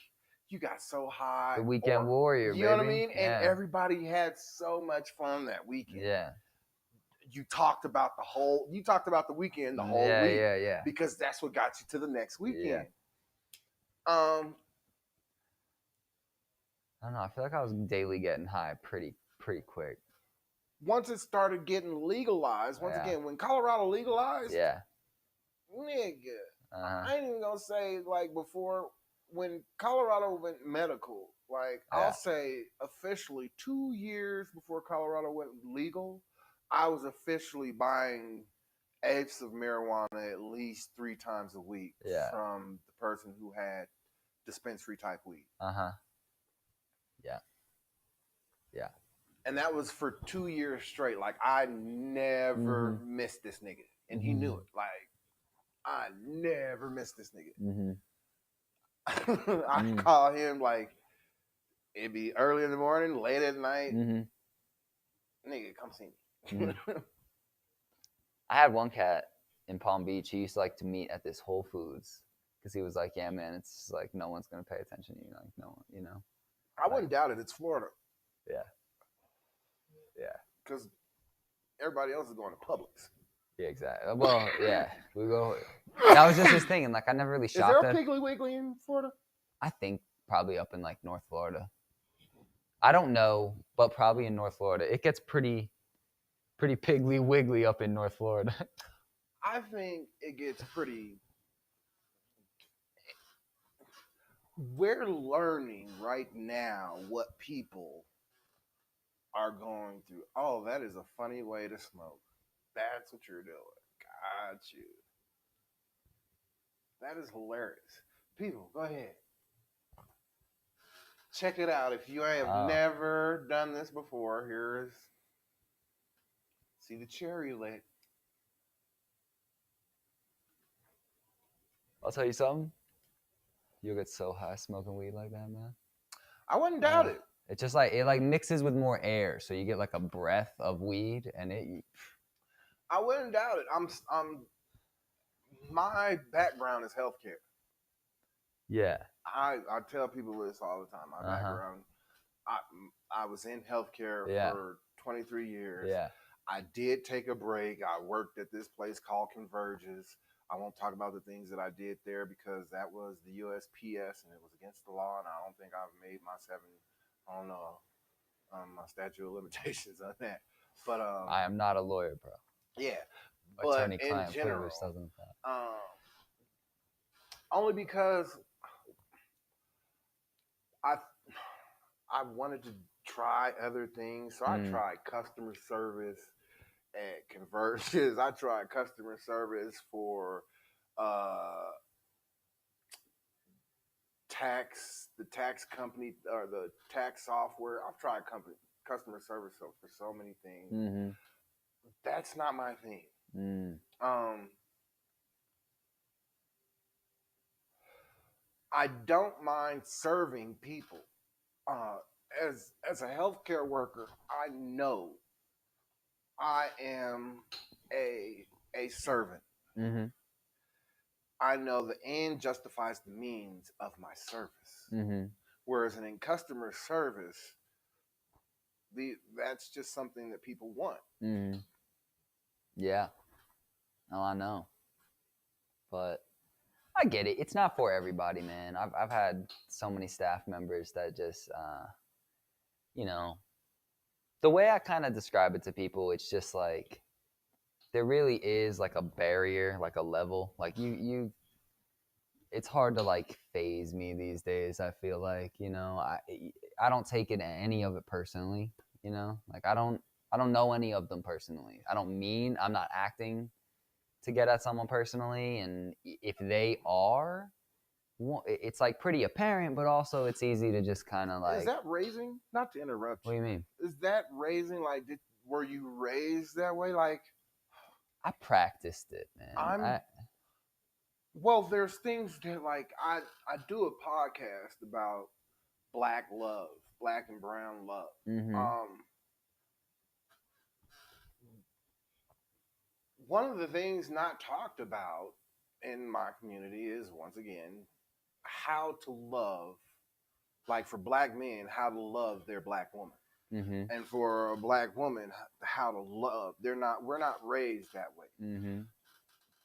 you got so high. The weekend warrior, you know what I mean? Yeah. And everybody had so much fun that weekend. Yeah. You talked about the weekend the whole week. Yeah. Because that's what got you to the next weekend. Yeah. I don't know. I feel like I was daily getting high pretty quick. Once it started getting legalized, again, when Colorado legalized, nigga, I ain't even gonna say like before when Colorado went medical. Like I'll say officially 2 years before Colorado went legal, I was officially buying eighths of marijuana at least 3 times a week from the person who had dispensary type weed. Yeah. And that was for 2 years straight. Like I never missed this nigga, and he knew it. Like I never missed this nigga. I call him like it'd be early in the morning, late at night. Nigga, come see me. I had one cat in Palm Beach. He used to like to meet at this Whole Foods because he was like, "Yeah, man, it's like no one's gonna pay attention to you, like no one, you know." I wouldn't doubt it. It's Florida. Yeah. Because everybody else is going to Publix. Yeah, exactly. Well, yeah, we go. That was just his thing, and like I never really shopped. Is there a Piggly Wiggly in Florida? I think probably up in like North Florida. I don't know, but probably in North Florida. It gets pretty Piggly Wiggly up in North Florida. I think it gets pretty. We're learning right now what people are going through. Oh, that is a funny way to smoke. That's what you're doing. Got you. That is hilarious. People, go ahead. Check it out. If you have never done this before, here's see the cherry lit. I'll tell you something. You'll get so high smoking weed like that, man. I wouldn't doubt it. It's just like it like mixes with more air, so you get like a breath of weed, and it. I wouldn't doubt it. I'm. My background is healthcare. Yeah. I tell people this all the time. My background. I was in healthcare for 23 years. Yeah. I did take a break. I worked at this place called Converges. I won't talk about the things that I did there because that was the USPS and it was against the law, and I don't think I've made my my statute of limitations on that. But I am not a lawyer, bro. Yeah, but in attorney-client general, privilege doesn't apply. Only because I wanted to try other things, so I tried customer service at conversions. I tried customer service for the tax company or the tax software. I've tried customer service for so many things. Mm-hmm. That's not my thing. I don't mind serving people. As a healthcare worker, I know I am a servant. Mm-hmm. I know the end justifies the means of my service. Mm-hmm. Whereas in customer service, that's just something that people want. Mm-hmm. Yeah. Oh, I know. But I get it. It's not for everybody, man. I've had so many staff members that just, you know, the way I kind of describe it to people, it's just like there really is like a barrier, like a level. Like it's hard to like phase me these days. I feel like, I don't take any of it personally. Like I don't know any of them personally. I'm not acting to get at someone personally, and if they are, it's like pretty apparent, but also it's easy to just kind of like. Is that raising? Not to interrupt you. What do you mean? Is that raising? Like, were you raised that way? Like, I practiced it, man. Well, there's things that like I do a podcast about black love, black and brown love. Mm-hmm. One of the things not talked about in my community is, once again, how to love, like for black men, how to love their black woman. Mm-hmm. And for a black woman, how to love. We're not raised that way. Mm-hmm.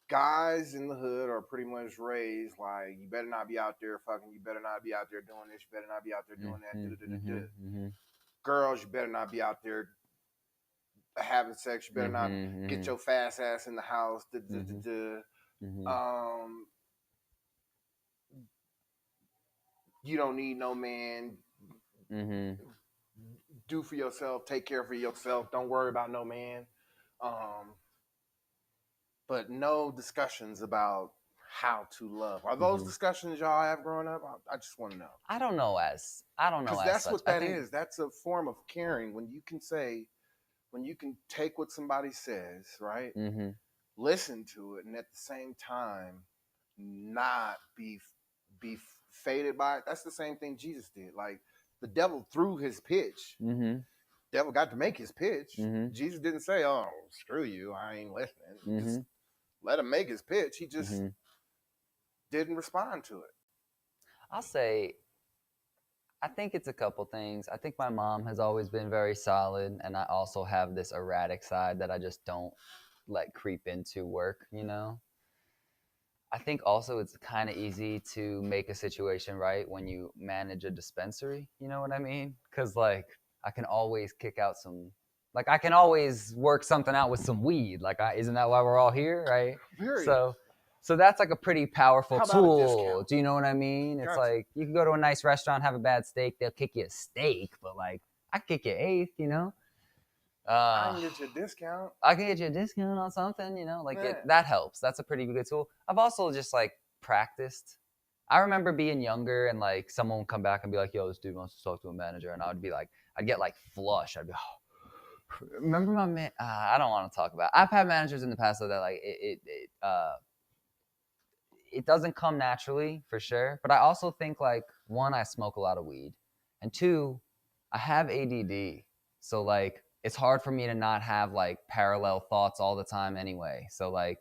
Guys in the hood are pretty much raised like, you better not be out there fucking, you better not be out there doing this, you better not be out there doing that. Mm-hmm. Girls, you better not be out there having sex, you better not get your fast ass in the house. You don't need no man. Do for yourself, take care for yourself, don't worry about no man. But no discussions about how to love. Are those discussions y'all have growing up? I just want to know. I don't know. Because that's what that is. That's a form of caring when you can take what somebody says, right? Mm-hmm. Listen to it, and at the same time, not be faded by it. That's the same thing Jesus did. Like, the devil threw his pitch. Mm-hmm. Devil got to make his pitch. Mm-hmm. Jesus didn't say, "Oh, screw you, I ain't listening." Just let him make his pitch. He just didn't respond to it. I'll say, I think it's a couple things. I think my mom has always been very solid, and I also have this erratic side that I just don't let creep into work, I think also it's kind of easy to make a situation right when you manage a dispensary, you know what I mean? Because, like, I can always kick out I can always work something out with some weed. Like, isn't that why we're all here, right? Very. So that's like a pretty powerful How about a tool. discount? Do you know what I mean? It's Gotcha. like you can go to a nice restaurant, have a bad steak, they'll kick you a steak, but like I kick you an eighth, I can get you a discount. I can get you a discount on something, that helps. That's a pretty good tool. I've also just like practiced. I remember being younger and like someone would come back and be like, "Yo, this dude wants to talk to a manager," and I would be like, I'd get like flush. I'd be, "Oh, remember my man?" I don't want to talk about it. I've had managers in the past though that like it doesn't come naturally for sure. But I also think like, one, I smoke a lot of weed, and two, I have ADD. So like it's hard for me to not have like parallel thoughts all the time anyway. So like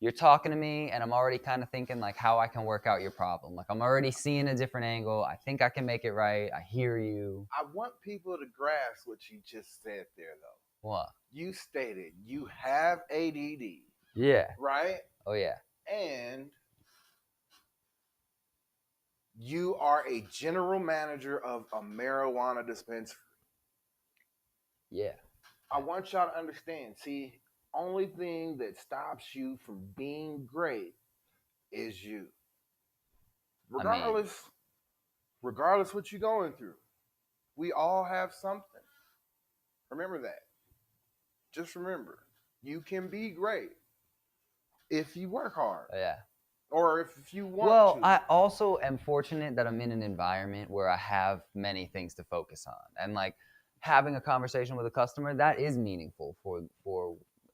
you're talking to me and I'm already kind of thinking like how I can work out your problem. Like I'm already seeing a different angle. I think I can make it right. I hear you. I want people to grasp what you just said there though. What? You stated you have ADD. Yeah. Right? Oh yeah. And you are a general manager of a marijuana dispensary. Yeah. I want y'all to understand. See, only thing that stops you from being great is you. I mean, Regardless what you're going through, we all have something. Remember that. Just remember, you can be great if you work hard yeah. or if you want Well, to. I also am fortunate that I'm in an environment where I have many things to focus on, and like having a conversation with a customer that is meaningful for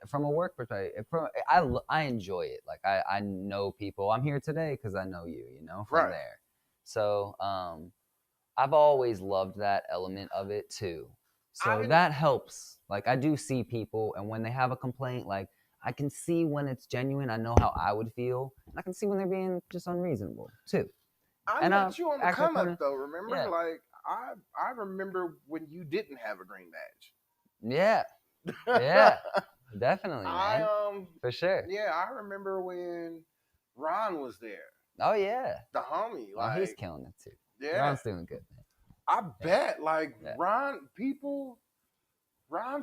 from a work perspective. I enjoy it. Like I know people. I'm here today because I know you. You know, from Right. there. So I've always loved that element of it too. So that helps. Like I do see people, and when they have a complaint, like I can see when it's genuine. I know how I would feel, and I can see when they're being just unreasonable too. I And met you on the act come up according- though. Remember, Yeah. like I remember when you didn't have a green badge. Yeah, yeah, definitely, I man, for sure. yeah, I remember when Ron was there, Oh yeah, the homie. oh he's Like, killing it too. yeah, Ron's doing good, man. I bet. Like Yeah. Ron's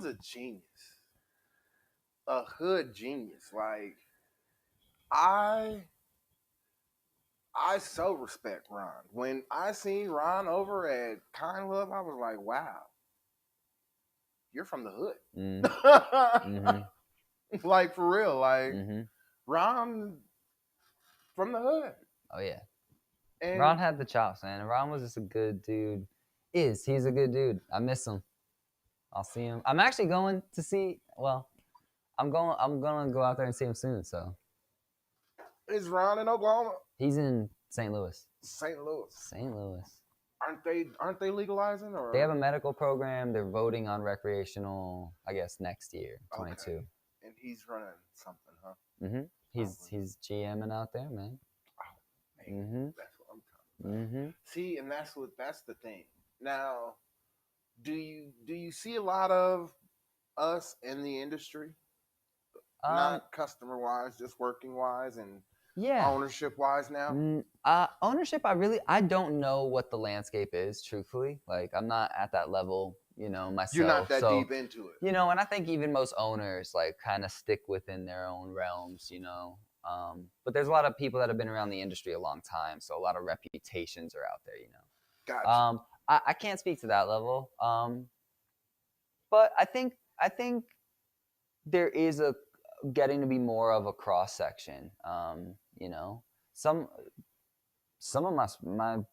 a genius, a hood genius. Like I so respect Ron. When I seen Ron over at Kind Love, I was like, wow, you're from the hood. Mm-hmm. Like for real. Like Mm-hmm. Ron from the hood. Oh yeah, And Ron had the chops, man. And Ron was just a good dude. He's a good dude. I miss him. I'll see him. I'm actually going to see. Well, I'm gonna go out there and see him soon. So is Ron in Oklahoma? he's in St. Louis. St. Louis. St. Louis. Aren't they legalizing or They have a medical program. They're voting on recreational, I guess, next year, 22. Okay. And he's running something, huh? Mm-hmm. He's GMing out there, man. Oh, man, Mm-hmm. that's what I'm talking about. Mm-hmm. See, and that's the thing. Now, do you see a lot of us in the industry? Not customer wise, just working wise and Yeah. ownership wise now? Ownership, I don't know what the landscape is, truthfully. Like, I'm not at that level, myself. You're not that so, deep into it. And I think even most owners, like, kind of stick within their own realms, But there's a lot of people that have been around the industry a long time, so a lot of reputations are out there, Gotcha. I can't speak to that level. But I think there is getting to be more of a cross section. Some of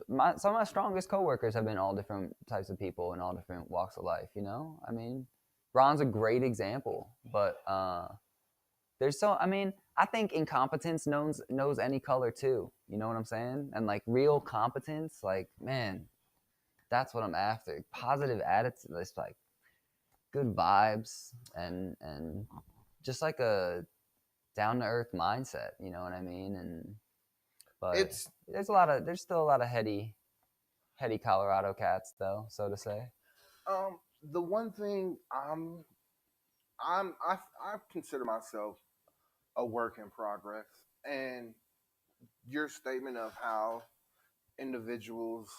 my strongest coworkers have been all different types of people in all different walks of life. I mean, Ron's a great example, but I think incompetence knows any color too. You know what I'm saying? And like real competence, like, man, that's what I'm after. Positive attitude, it's like good vibes and just like a down to earth mindset. You know what I mean? But there's still a lot of heady Colorado cats though, so to say. The one thing I consider myself a work in progress, and your statement of how individuals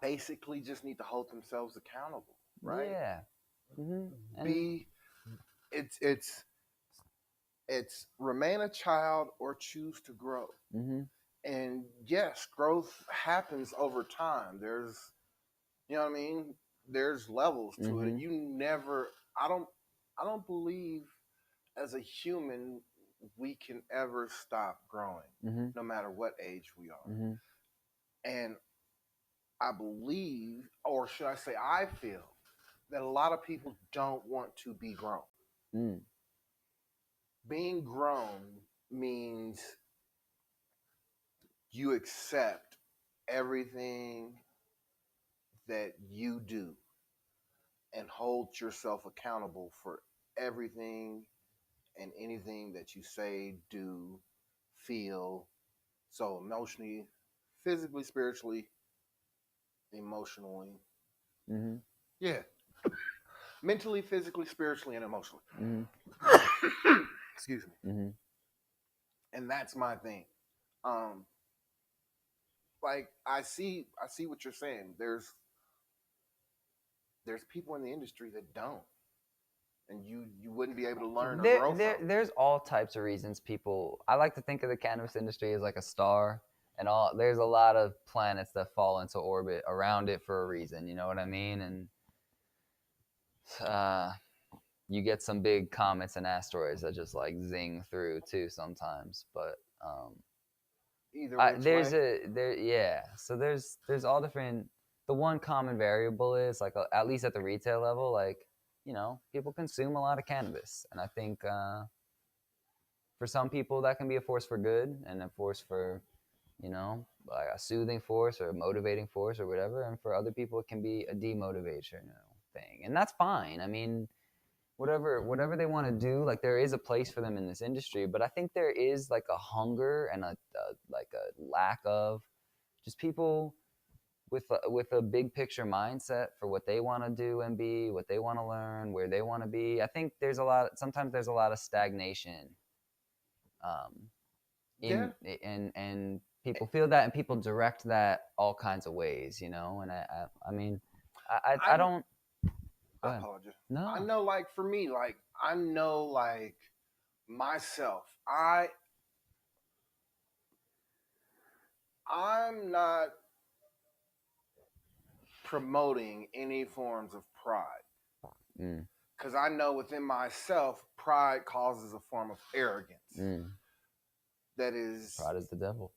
basically just need to hold themselves accountable, right? Yeah. Mm-hmm. It's remain a child or choose to grow. Mm-hmm. And yes, growth happens over time. There's, there's levels to Mm-hmm. it. You never, I don't believe as a human we can ever stop growing, Mm-hmm. no matter what age we are. Mm-hmm. And I believe, or should I say, I feel that a lot of people don't want to be grown. Mm. Being grown means you accept everything that you do and hold yourself accountable for everything and anything that you say, do, feel. So emotionally, physically, spiritually, emotionally. Mm-hmm. Yeah. Mentally, physically, spiritually, and emotionally. Mm-hmm. Excuse me. Mm-hmm. And that's my thing. Like I see what you're saying. There's people in the industry that don't. and you wouldn't be able to learn or grow from it. There's all types of reasons people. I like to think of the cannabis industry as like a star, and there's a lot of planets that fall into orbit around it for a reason. You know what I mean? And you get some big comets and asteroids that just like zing through too sometimes. But Either which way. yeah. So there's all different. The one common variable is like at least at the retail level, like people consume a lot of cannabis, and I think for some people that can be a force for good and a force for like a soothing force or a motivating force or whatever, and for other people it can be a demotivation thing, and that's fine. I mean, whatever they want to do, like there is a place for them in this industry, but I think there is like a hunger and a lack of just people with a big picture mindset for what they want to do and be, what they want to learn, where they want to be. I think sometimes there's a lot of stagnation. And people feel that, and people direct that all kinds of ways, and I mean, I don't. I apologize. No. I know, like for me, like I know, like myself, I'm not promoting any forms of pride, because I know within myself, pride causes a form of arrogance. That is, pride is the devil.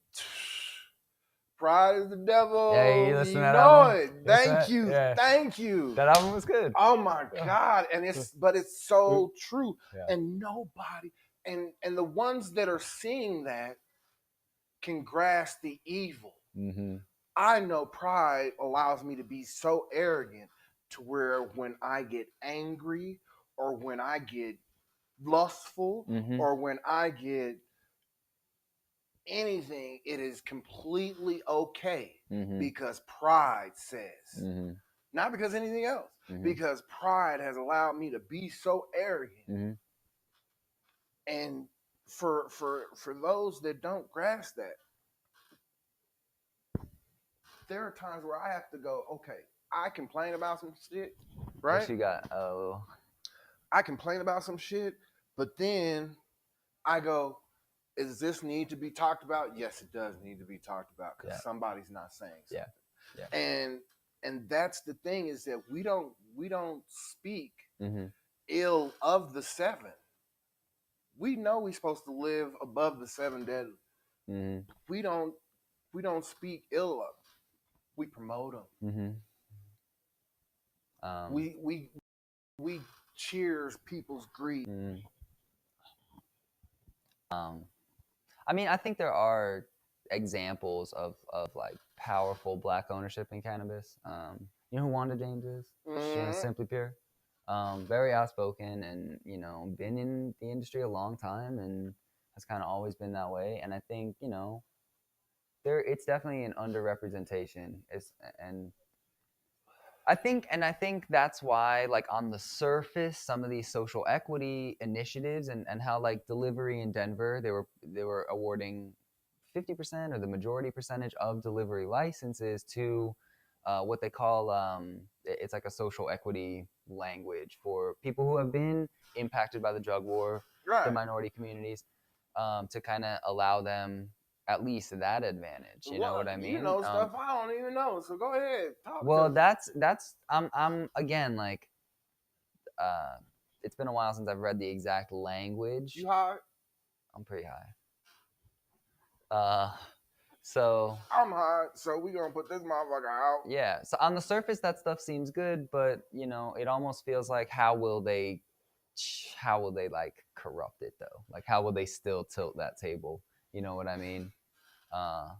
Pride is the devil. Yeah, you listen to that know album? it. Thank you. That album was good. Oh my God. And it's so true. Yeah. And nobody, and the ones that are seeing that can grasp the evil. Mm-hmm. I know pride allows me to be so arrogant to where when I get angry or when I get lustful or when I get anything, it is completely okay because pride says, not because anything else, because pride has allowed me to be so arrogant. And for those that don't grasp that, there are times where I have to go, okay, I complain about some shit, right? What you got? I complain about some shit, but then I go, does this need to be talked about? Yes, it does need to be talked about because somebody's not saying something. Yeah. And that's the thing, is that we don't speak ill of the seven. We know we're supposed to live above the seven deadly. We don't speak ill of them. We promote them. We cheers people's greed. I mean, I think there are examples of like powerful Black ownership in cannabis. You know who Wanda James is? She's Simply Pure. Very outspoken, and been in the industry a long time, and has kind of always been that way. And I think it's definitely an underrepresentation. I think that's why, like, on the surface, some of these social equity initiatives and how, like, delivery in Denver, they were awarding 50% or the majority percentage of delivery licenses to what they call it's like a social equity language for people who have been impacted by the drug war, the minority communities, to kind of allow them at least that advantage. You know what I mean? You know stuff I don't even know. So go ahead. That's I'm again, like, it's been a while since I've read the exact language. You high? I'm pretty high. So I'm high. So we gonna put this motherfucker out. Yeah. So on the surface, that stuff seems good, but it almost feels like how will they like corrupt it though? Like, how will they still tilt that table? You know what I mean? And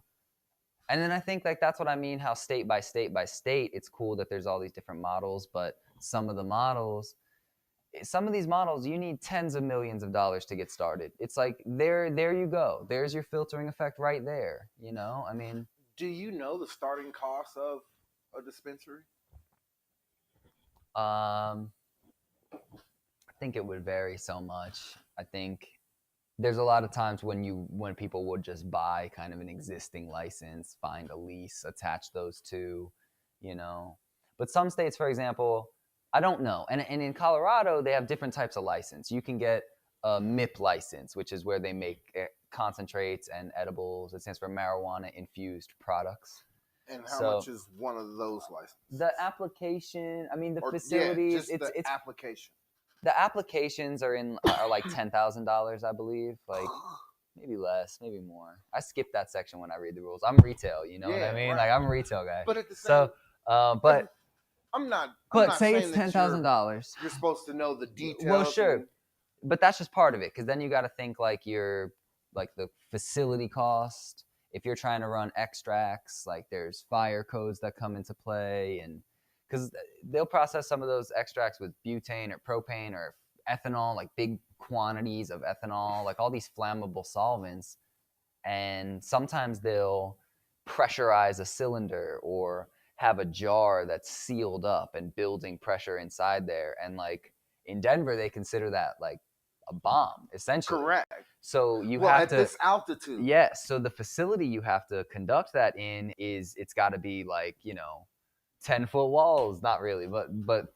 then I think, like, that's what I mean, how state by state, it's cool that there's all these different models, but some of these models, you need tens of millions of dollars to get started. It's like, there you go. There's your filtering effect right there. I mean, do you know the starting cost of a dispensary? I think it would vary so much. I think there's a lot of times when people would just buy kind of an existing license, find a lease, attach those two, But some states, for example, I don't know. And in Colorado, they have different types of license. You can get a MIP license, which is where they make concentrates and edibles. It stands for marijuana infused products. And how much is one of those licenses? The application, I mean, the Or, facilities, yeah, just it's application. the applications are like $10,000, I believe. Like maybe less, maybe more. I skip that section when I read the rules. I'm retail, you know what I mean? Right. Like I'm a retail guy. But at the same, but I'm not say saying it's that $10,000. You're supposed to know the details. Well, sure, but that's just part of it, because then you got to think like the facility cost. If you're trying to run extracts, like there's fire codes that come into play, and because they'll process some of those extracts with butane or propane or ethanol, like big quantities of ethanol, like all these flammable solvents, and sometimes they'll pressurize a cylinder or have a jar that's sealed up and building pressure inside there, and like in Denver they consider that like a bomb, essentially. Correct. So you have to, at this altitude. Yes. So the facility you have to conduct that in it's got to be like 10-foot walls, not really, but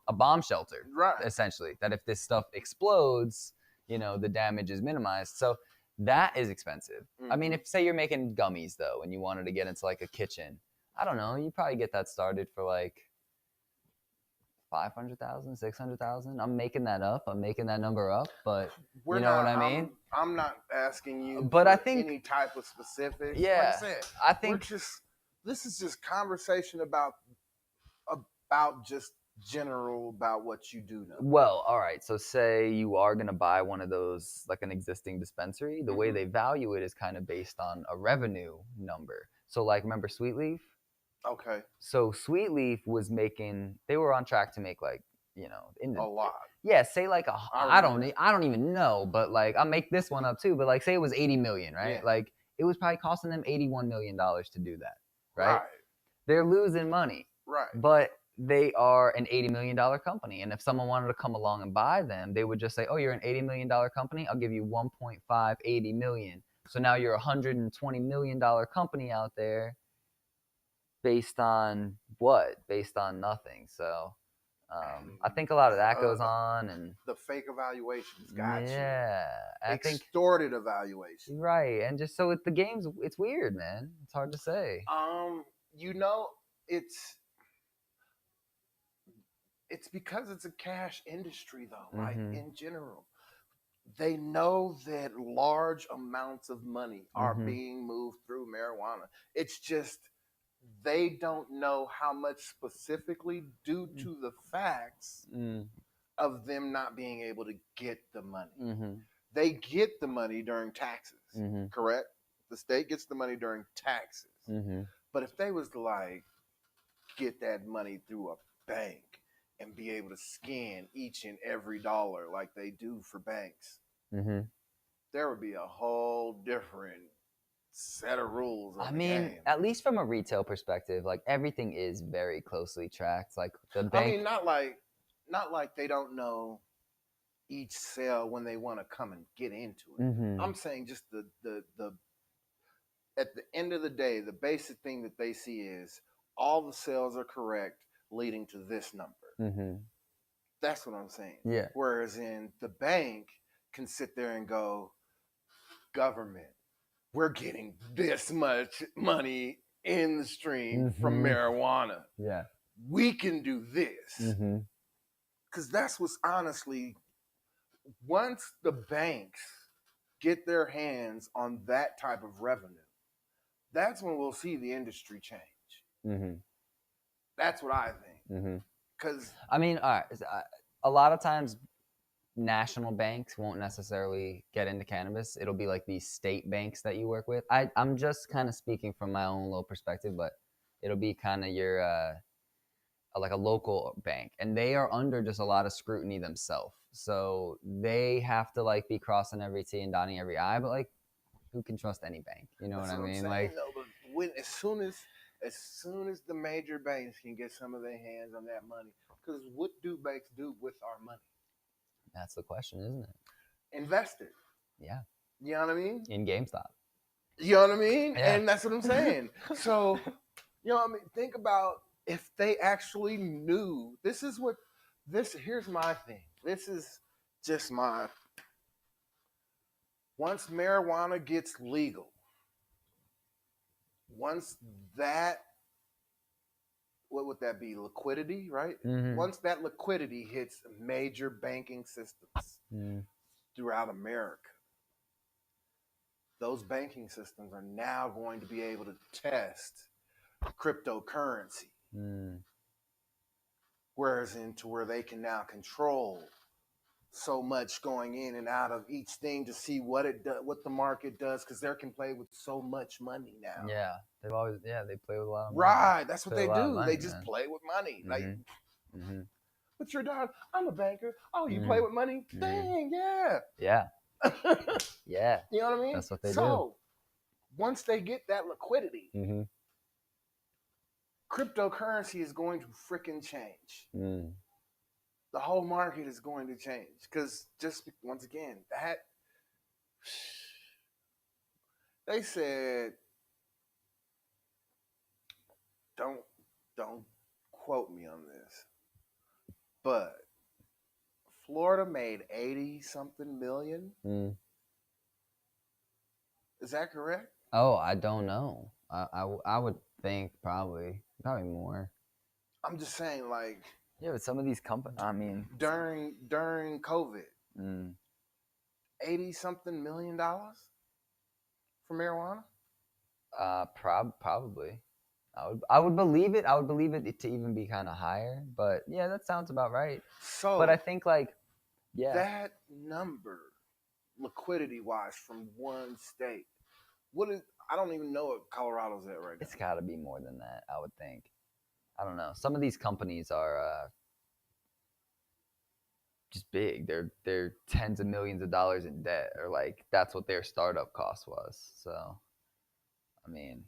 a bomb shelter, Right. essentially. That if this stuff explodes, the damage is minimized. So that is expensive. Mm-hmm. I mean, if say you're making gummies though, and you wanted to get into like a kitchen, I don't know, you probably get that started for like $500,000, $600,000. I'm making that up. I'm making that number up, but you know what I mean? I'm not asking you but for I think any type of specifics. Yeah. Like I said, I think this is just conversation about just general about what you do know. Well, all right. So say you are going to buy one of those, like an existing dispensary. The way they value it is kind of based on a revenue number. So like, remember Sweet Leaf? Okay. So Sweet Leaf they were on track to make like, a lot. Yeah, say like I don't even know, but like I'll make this one up too. But like say it was 80 million, right? Yeah. Like it was probably costing them $81 million to do that, right? They're losing money, Right. but they are an $80 million company, and if someone wanted to come along and buy them, they would just say, "Oh, you're an $80 million company. I'll give you 1.580 million." So now you're a $120 million company out there. Based on what? Based on nothing. So I think a lot of that goes on, and the fake evaluations got you. Yeah, I think extorted evaluation. Right, and just so the game's, it's weird, man. It's hard to say. It's because it's a cash industry, though. Like in general, they know that large amounts of money are being moved through marijuana. It's just they don't know how much specifically due to the facts of them not being able to get the money. They get the money during taxes, correct? The state gets the money during taxes. But if they was to like get that money through a bank and be able to scan each and every dollar like they do for banks, there would be a whole different set of rules. I mean, at least from a retail perspective, like everything is very closely tracked. Like the bank. I mean, not like they don't know each sale when they want to come and get into it. I'm saying just the at the end of the day, the basic thing that they see is all the sales are correct, leading to this number. That's what I'm saying. Yeah. Whereas in the bank can sit there and go, government, we're getting this much money in the stream from marijuana. Yeah. We can do this. Because that's what's honestly, once the banks get their hands on that type of revenue, that's when we'll see the industry change. That's what I think. Because I mean, all right, a lot of times national banks won't necessarily get into cannabis. It'll be like these state banks that you work with. I'm just kind of speaking from my own little perspective, but it'll be kind of your like a local bank, and they are under just a lot of scrutiny themselves. So they have to like be crossing every T and dotting every I. But like, who can trust any bank? You know what I mean? Like, when, as soon as the major banks can get some of their hands on that money, because what do banks do with our money? That's the question, isn't it? Invest it. Yeah. You know what I mean? In GameStop. You know what I mean? Yeah. And that's what I'm saying. So, you know what I mean? Think about if they actually knew, here's my thing. This is just once marijuana gets legal, once that, what would that be? Liquidity, right? Mhm. Once that liquidity hits major banking systems throughout America, those banking systems are now going to be able to test cryptocurrency. Whereas into where they can now control so much going in and out of each thing to see what it does, what the market does, because they can play with so much money now. Yeah, they play with a lot of money. Right, that's what Play they with a lot of do. money, They just man. play with money. Like, Mhm. what's your dog? I'm a banker. Oh, you play with money? Dang, yeah. Yeah, yeah. You know what I mean? That's what they do. So once they get that liquidity, cryptocurrency is going to freaking change. The whole market is going to change because just once again, that they said, don't quote me on this, but Florida made 80 something million. Is that correct? Oh, I don't know. I would think probably more. I'm just saying, like, Yeah, but some of these companies, I mean, during COVID, 80 something million dollars for marijuana. Probably. I would believe it. I would believe it to even be kind of higher. But yeah, that sounds about right. So, but I think that number, liquidity wise, from one state, what is? I don't even know what Colorado's at right now. It's got to be more than that, I would think. I don't know. Some of these companies are just big. They're tens of millions of dollars in debt, or like that's what their startup cost was. So, I mean,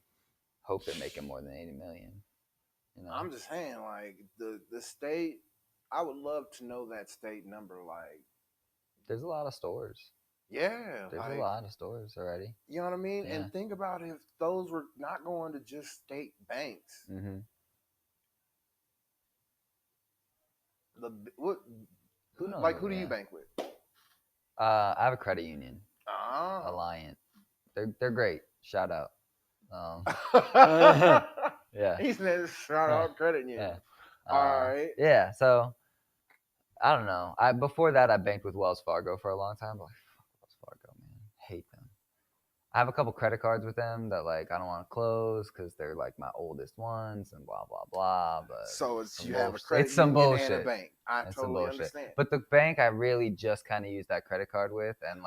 hope they're making more than 80 million. You know? I'm just saying, like the state. I would love to know that state number. Like, there's a lot of stores. Yeah, there's a lot of stores already. You know what I mean? Yeah. And think about if those were not going to just state banks. Who knows? Like, who do you bank with? I have a credit union. Oh. Alliant. They're great. Shout out. Yeah. He said shout out credit union. Yeah. All right. Yeah. So I don't know. Before that I banked with Wells Fargo for a long time. I'm like, fuck Wells Fargo, man. Hate them. I have a couple credit cards with them that like I don't want to close because they're like my oldest ones and blah blah blah. But so you bullshit. Have a credit it's some union bullshit. And a bank. I totally understand. But the bank I really just kind of use that credit card with, and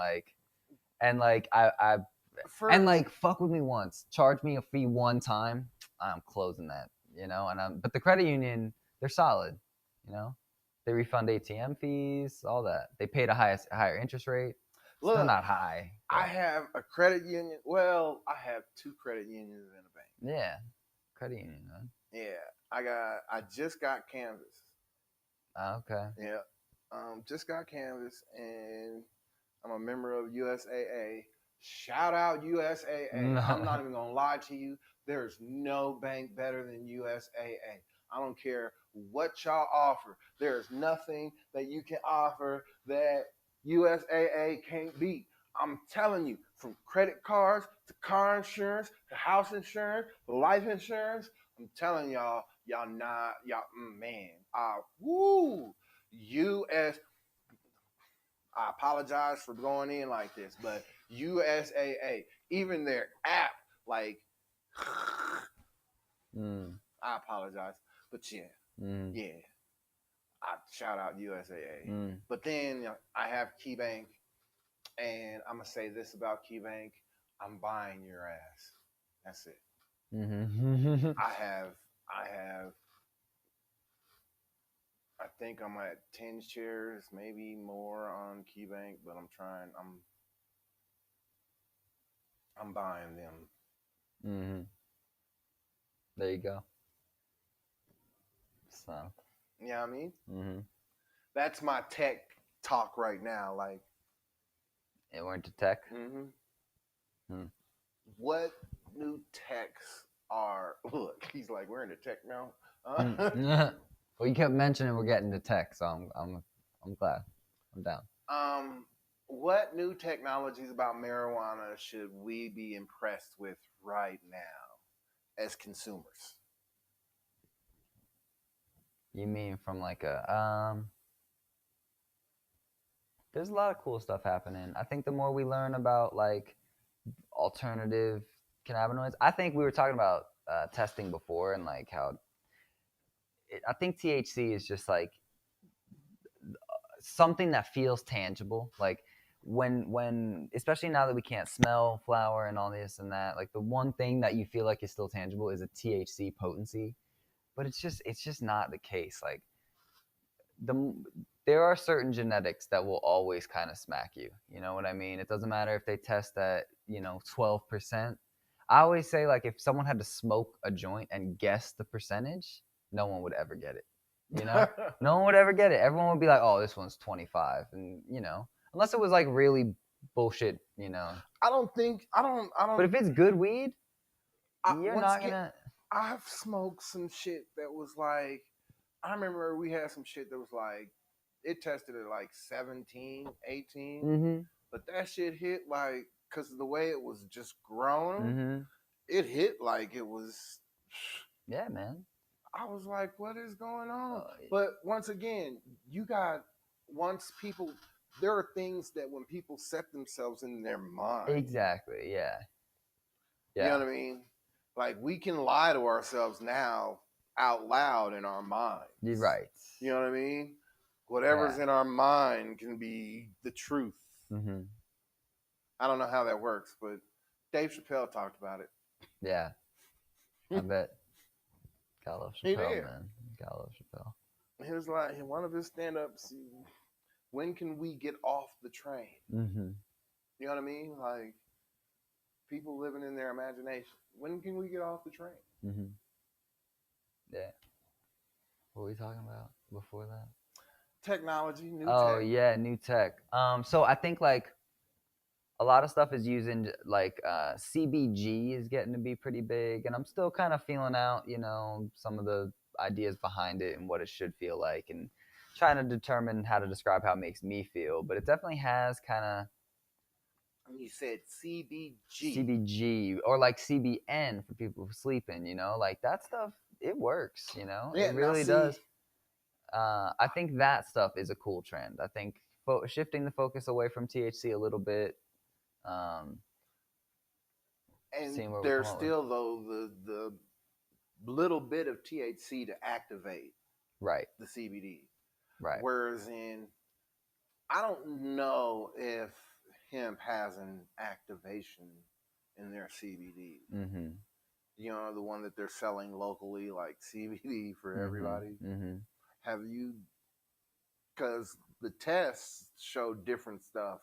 fuck with me once, charge me a fee one time, I'm closing that, you know. But the credit union, they're solid, you know. They refund ATM fees, all that. They paid a higher interest rate. Look, still not high. But I have a credit union. Well, I have two credit unions and a bank. Yeah, credit union, man. Yeah, I just got Canvas. Okay. Yeah, just got Canvas, and I'm a member of USAA. Shout out USAA. No. I'm not even gonna lie to you. There's no bank better than USAA. I don't care what y'all offer. There's nothing that you can offer that USAA can't beat. I'm telling you, from credit cards to car insurance to house insurance to life insurance, I'm telling y'all, I apologize for going in like this, but USAA, even their app, like, I apologize, but yeah, I shout out USAA. But then I have KeyBank, and I'm gonna say this about KeyBank: I'm buying your ass. That's it. I think I'm at 10 shares, maybe more on KeyBank, but I'm buying them. There you go. So, you know what I mean? That's my tech talk right now. Like, and we're into tech. What new techs are? Look, he's like, we're into tech now. Well, you kept mentioning we're getting to tech, so I'm glad. I'm down. What new technologies about marijuana should we be impressed with right now as consumers? You mean from like a there's a lot of cool stuff happening. I think the more we learn about like alternative cannabinoids, I think we were talking about testing before and like how I think THC is just like something that feels tangible. Like when especially now that we can't smell flower and all this and that, like the one thing that you feel like is still tangible is a THC potency, but it's just not the case. Like there are certain genetics that will always kind of smack you. You know what I mean? It doesn't matter if they test at 12%. I always say like if someone had to smoke a joint and guess the percentage, no one would ever get it. No one would ever get it. Everyone would be like, "Oh, this one's 25," and unless it was like really bullshit. I don't think I don't. But if it's good weed, you're once not again, gonna. I've smoked some shit that was like. I remember we had some shit that was like. It tested at like 17, 18, Mm-hmm. but that shit hit like because of the way it was just grown. Mm-hmm. It hit like it was. Yeah, man. I was like, what is going on? Yeah. But once again, there are things that when people set themselves in their mind. Exactly. Yeah. You know what I mean? Like we can lie to ourselves now out loud in our minds. You're right. You know what I mean? Whatever's in our mind can be the truth. Mm-hmm. I don't know how that works, but Dave Chappelle talked about it. Yeah. I bet. Gotta love He Chappelle, did. man. Gotta love Chappelle. He was like, one of his stand-ups, when can we get off the train? Mm-hmm. You know what I mean? Like, people living in their imagination. When can we get off the train? Mm-hmm. Yeah. What were we talking about before that? Technology, new tech. Oh, yeah, new tech. So I think, like, a lot of stuff is using, like, CBG is getting to be pretty big, and I'm still kind of feeling out, some of the ideas behind it and what it should feel like, and trying to determine how to describe how it makes me feel. But it definitely has kind of... You said CBG. CBG, or like CBN for people sleeping, like that stuff, it works, Yeah, it really does. I think that stuff is a cool trend. I think shifting the focus away from THC a little bit. And seeing where there's still, though, the little bit of THC to activate right the CBD. Right. Whereas I don't know if hemp has an activation in their CBD. Mm-hmm. The one that they're selling locally, like CBD for everybody. Mm-hmm. Have you? Because the tests show different stuff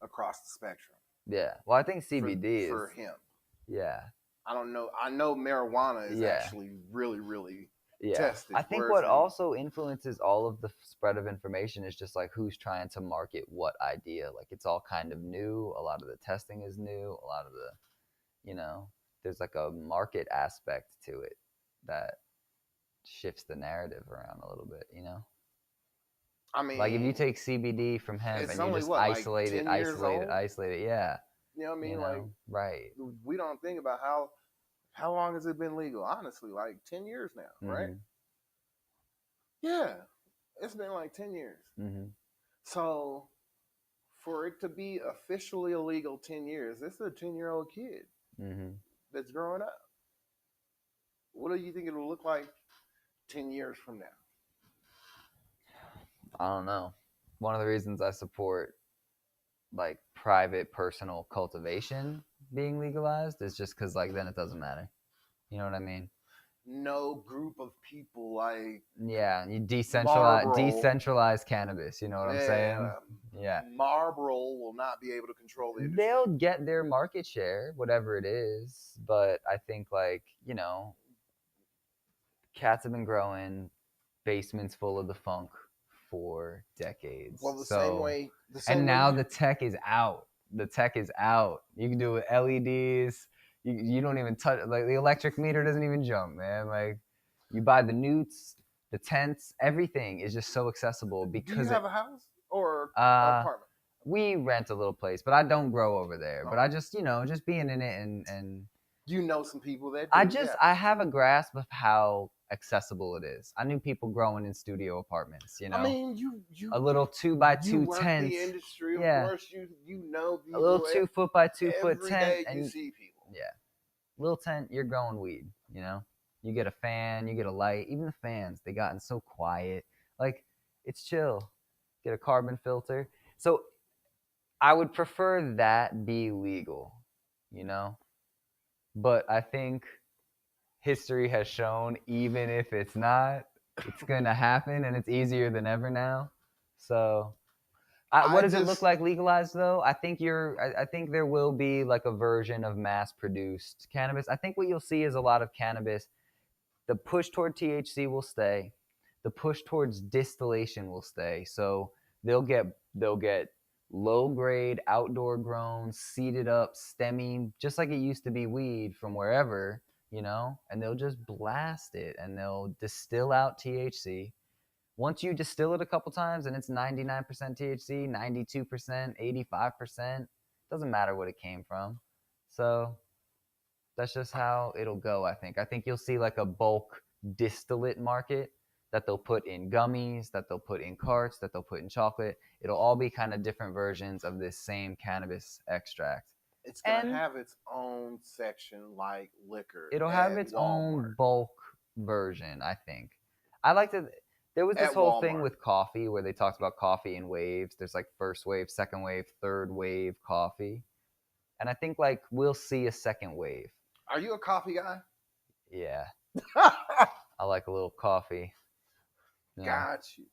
across the spectrum. Yeah. Well, I think CBD for is hemp. Yeah. I don't know. I know marijuana is actually really, really tested. I think what also influences all of the spread of information is just like who's trying to market what idea. Like it's all kind of new. A lot of the testing is new. A lot of the, there's like a market aspect to it that shifts the narrative around a little bit, I mean, like if you take CBD from hemp and you just isolate it, yeah. You know what I mean? Like, right. We don't think about how long has it been legal? Honestly, like 10 years now, right? Yeah, it's been like 10 years. Mm-hmm. So for it to be officially illegal 10 years, this is a 10-year-old kid that's growing up. What do you think it'll look like 10 years from now? I don't know. One of the reasons I support like private personal cultivation being legalized is just because like then it doesn't matter. You know what I mean? No group of people like you decentralize cannabis. You know what I'm saying? Yeah. Marlboro will not be able to control the industry. They'll get their market share, whatever it is. But I think like cats have been growing basements full of the funk for decades. Well, same way. And now the tech is out. The tech is out. You can do it with LEDs. You don't even touch, like the electric meter doesn't even jump, man. Like You buy the newts, the tents, everything is just so accessible Do you because have a house or uh, apartment? we rent a little place, but I don't grow over there. But Oh. I just, just being in it and You know some people that do. I have a grasp of how accessible it is. I knew people growing in studio apartments, I mean, you a little 2x2 you work tent. the industry, of Yeah. course. You know A little people 2 foot by 2 foot every tent. day And you see people. yeah. Little tent, you're growing weed, You get a fan, you get a light. Even the fans, they gotten so quiet. Like, it's chill. Get a carbon filter. So I would prefer that be legal, But I think history has shown, even if it's not, it's going to happen, and it's easier than ever now. So what does it look like legalized, though? I think I think there will be like a version of mass-produced cannabis. I think what you'll see is a lot of cannabis. The push toward THC will stay. The push towards distillation will stay. So they'll get low-grade, outdoor-grown, seeded up, stemming, just like it used to be weed from wherever, and they'll just blast it and they'll distill out THC. Once you distill it a couple times and it's 99% THC, 92%, 85%, doesn't matter what it came from. So that's just how it'll go, I think. I think you'll see like a bulk distillate market that they'll put in gummies, that they'll put in carts, that they'll put in chocolate. It'll all be kind of different versions of this same cannabis extract. It's going to have its own section like liquor. It'll have its own bulk version, I think. There was this whole thing with coffee where they talked about coffee in waves. There's like first wave, second wave, third wave coffee. And I think like we'll see a second wave. Are you a coffee guy? Yeah. I like a little coffee. Got you.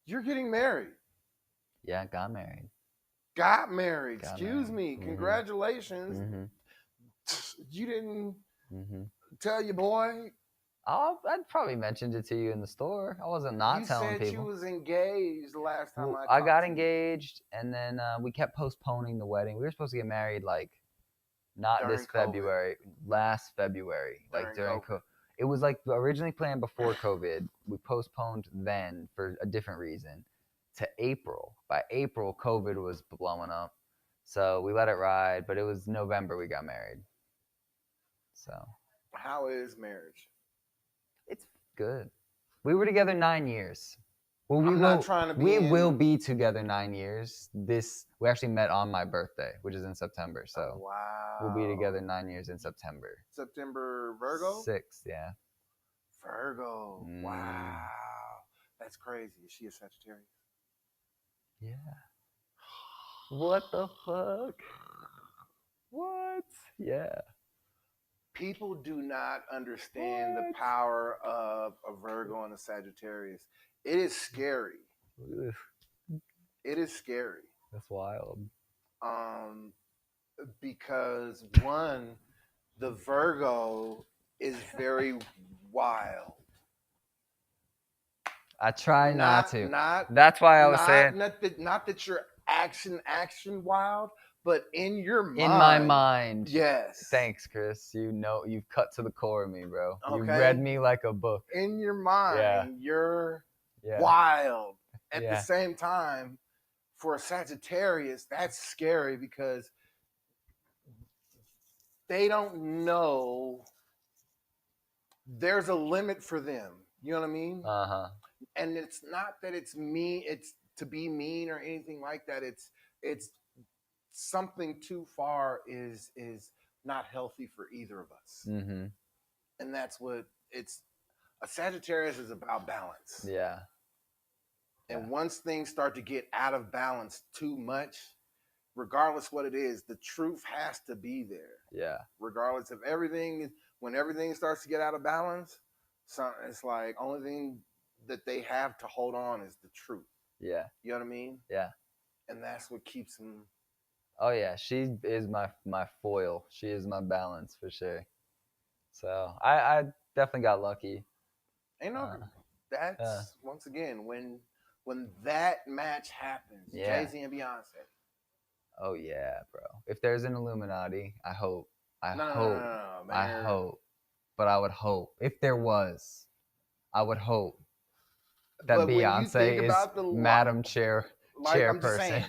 You're getting married. Yeah, got married. Excuse me. Congratulations. Mm-hmm. You didn't tell your boy? I'd probably mentioned it to you in the store. I wasn't telling people. You said you was engaged the last time I got engaged, and then we kept postponing the wedding. We were supposed to get married not during this February, last February, during COVID. It was originally planned before COVID. We postponed then for a different reason to April. By April, COVID was blowing up. So we let it ride, but it was November we got married. So. How is marriage? It's good. We were together 9 years. Well, we will be together 9 years. We actually met on my birthday, which is in September. So wow. We'll be together 9 years in September. September Virgo? 6th, yeah. Virgo. Wow. That's crazy. Is she a Sagittarius? Yeah. What the fuck? What? Yeah. People do not understand the power of a Virgo and a Sagittarius. It is scary. Ugh. It is scary. That's wild. Because one, the Virgo is very wild. I try not to. That's why I was saying. Not that you're action wild, but in your mind. In my mind. Yes. Thanks, Chris. You've cut to the core of me, bro. Okay. You read me like a book. In your mind, you're wild. At the same time, for a Sagittarius, that's scary because they don't know there's a limit for them. You know what I mean? Uh-huh. And it's not that it's mean, it's to be mean or anything like that. It's something too far is not healthy for either of us. Mm-hmm. And that's what a Sagittarius is about balance. Yeah. And once things start to get out of balance too much, regardless what it is, the truth has to be there. Yeah. Regardless of everything, when everything starts to get out of balance, it's like only thing that they have to hold on is the truth. Yeah. You know what I mean? Yeah. And that's what keeps them. Oh yeah, she is my foil. She is my balance for sure. So I definitely got lucky. That's once again when that match happens, Jay-Z and Beyonce. Oh yeah, bro. If there's an Illuminati, I hope. No, man. I hope but I would hope if there was, I would hope that But when you think Beyonce is about the Madam like I'm just Chairperson. saying,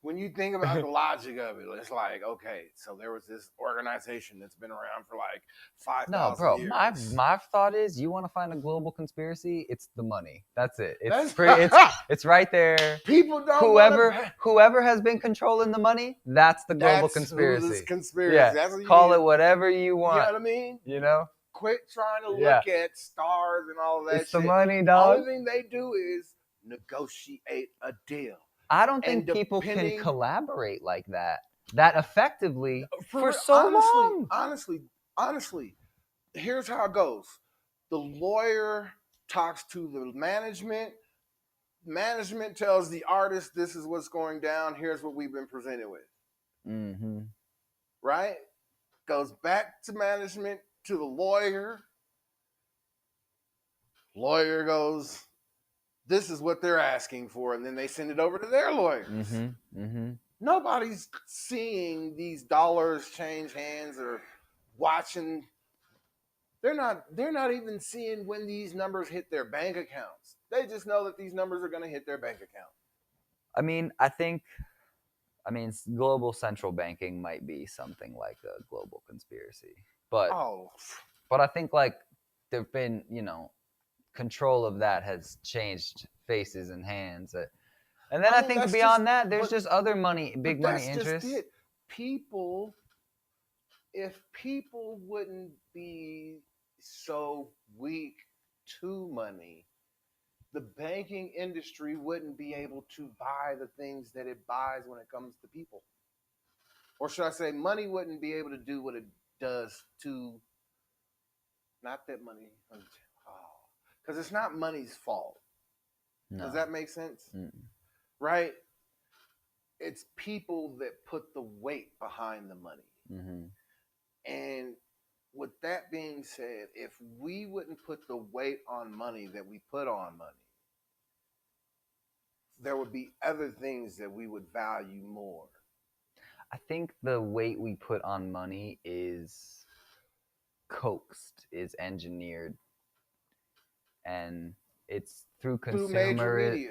when you think about the logic of it, it's like, okay, so there was this organization that's been around for like 5,000 No, bro. years. My thought is, you want to find a global conspiracy? It's the money. That's it. It's That's- it's right there. People don't wanna- Whoever has been controlling the money, that's the global That's conspiracy. Who this conspiracy. Yeah, That's what call you it whatever you You know want. what I mean? You know, Quit trying to Yeah. look at stars and all of that it's shit. the money, The dog. only thing they do is negotiate a deal. I don't think and people can depending- collaborate like that effectively for so honestly, long. Honestly, here's how it goes. The lawyer talks to the management. Management tells the artist, this is what's going down. Here's what we've been presented with. Mm-hmm. Right? Goes back to management, to the lawyer. Lawyer goes, this is what they're asking for. And then they send it over to their lawyers. Mm-hmm. Mm-hmm. Nobody's seeing these dollars change hands or watching. They're not even seeing when these numbers hit their bank accounts. They just know that these numbers are going to hit their bank account. I mean, global central banking might be something like a global conspiracy, but I think like there've been, control of that has changed faces and hands. And then I think beyond that, there's just other big money interests. Just it. If people wouldn't be so weak to money, the banking industry wouldn't be able to buy the things that it buys when it comes to people. Or should I say, money wouldn't be able to do what it does to, not that money, because it's not money's fault. No. Does that make sense? Mm. Right? It's people that put the weight behind the money. Mm-hmm. And with that being said, if we wouldn't put the weight on money that we put on money, there would be other things that we would value more. I think the weight we put on money is coaxed, is engineered, and it's through consumerism,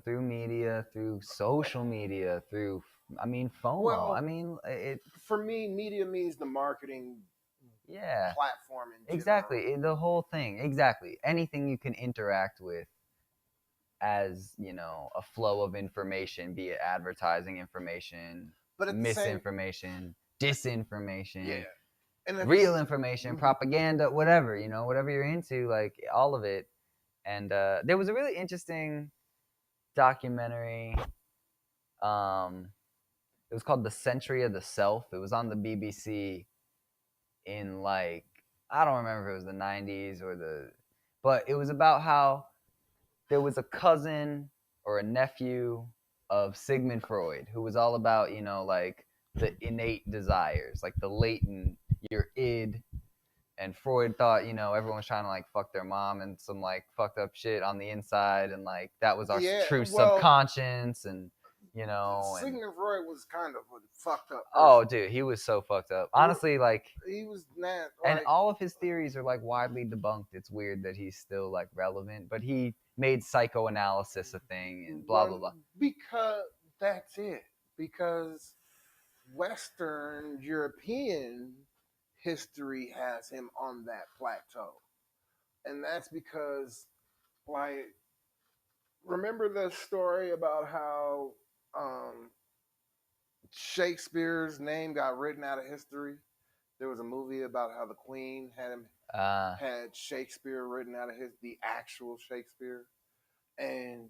through media, through social media, through FOMO. Well, for me, media means the marketing platform in exactly, the whole thing. Exactly, anything you can interact with as a flow of information, be it advertising information, but misinformation, disinformation, and real information, propaganda, whatever you're into, like all of it. And there was a really interesting documentary. It was called The Century of the Self. It was on the BBC in I don't remember if it was the 90s but it was about how there was a cousin or a nephew of Sigmund Freud who was all about, the innate desires, like the latent, your id. And Freud thought, everyone was trying to fuck their mom and some fucked up shit on the inside, and that was our true subconscious, and Sigmund Freud was kind of a fucked up person. Oh, dude, he was so fucked up. Honestly, he was mad. And all of his theories are widely debunked. It's weird that he's still relevant, but he made psychoanalysis a thing and blah blah blah. Because that's it. Because Western European history has him on that plateau, and that's because remember the story about how Shakespeare's name got written out of history? There was a movie about how the Queen had Shakespeare written out of the actual Shakespeare. And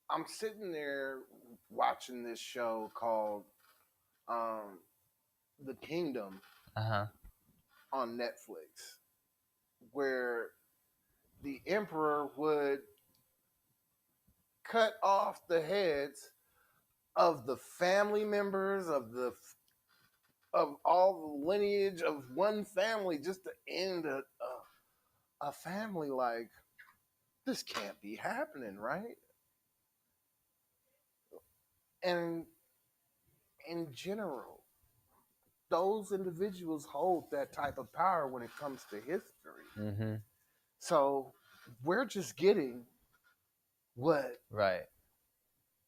I'm sitting there watching this show called The Kingdom on Netflix, where the emperor would cut off the heads of the family members of all the lineage of one family just to end a family. This can't be happening, right? And in general, those individuals hold that type of power when it comes to history. Mm-hmm. So we're just getting what? Right.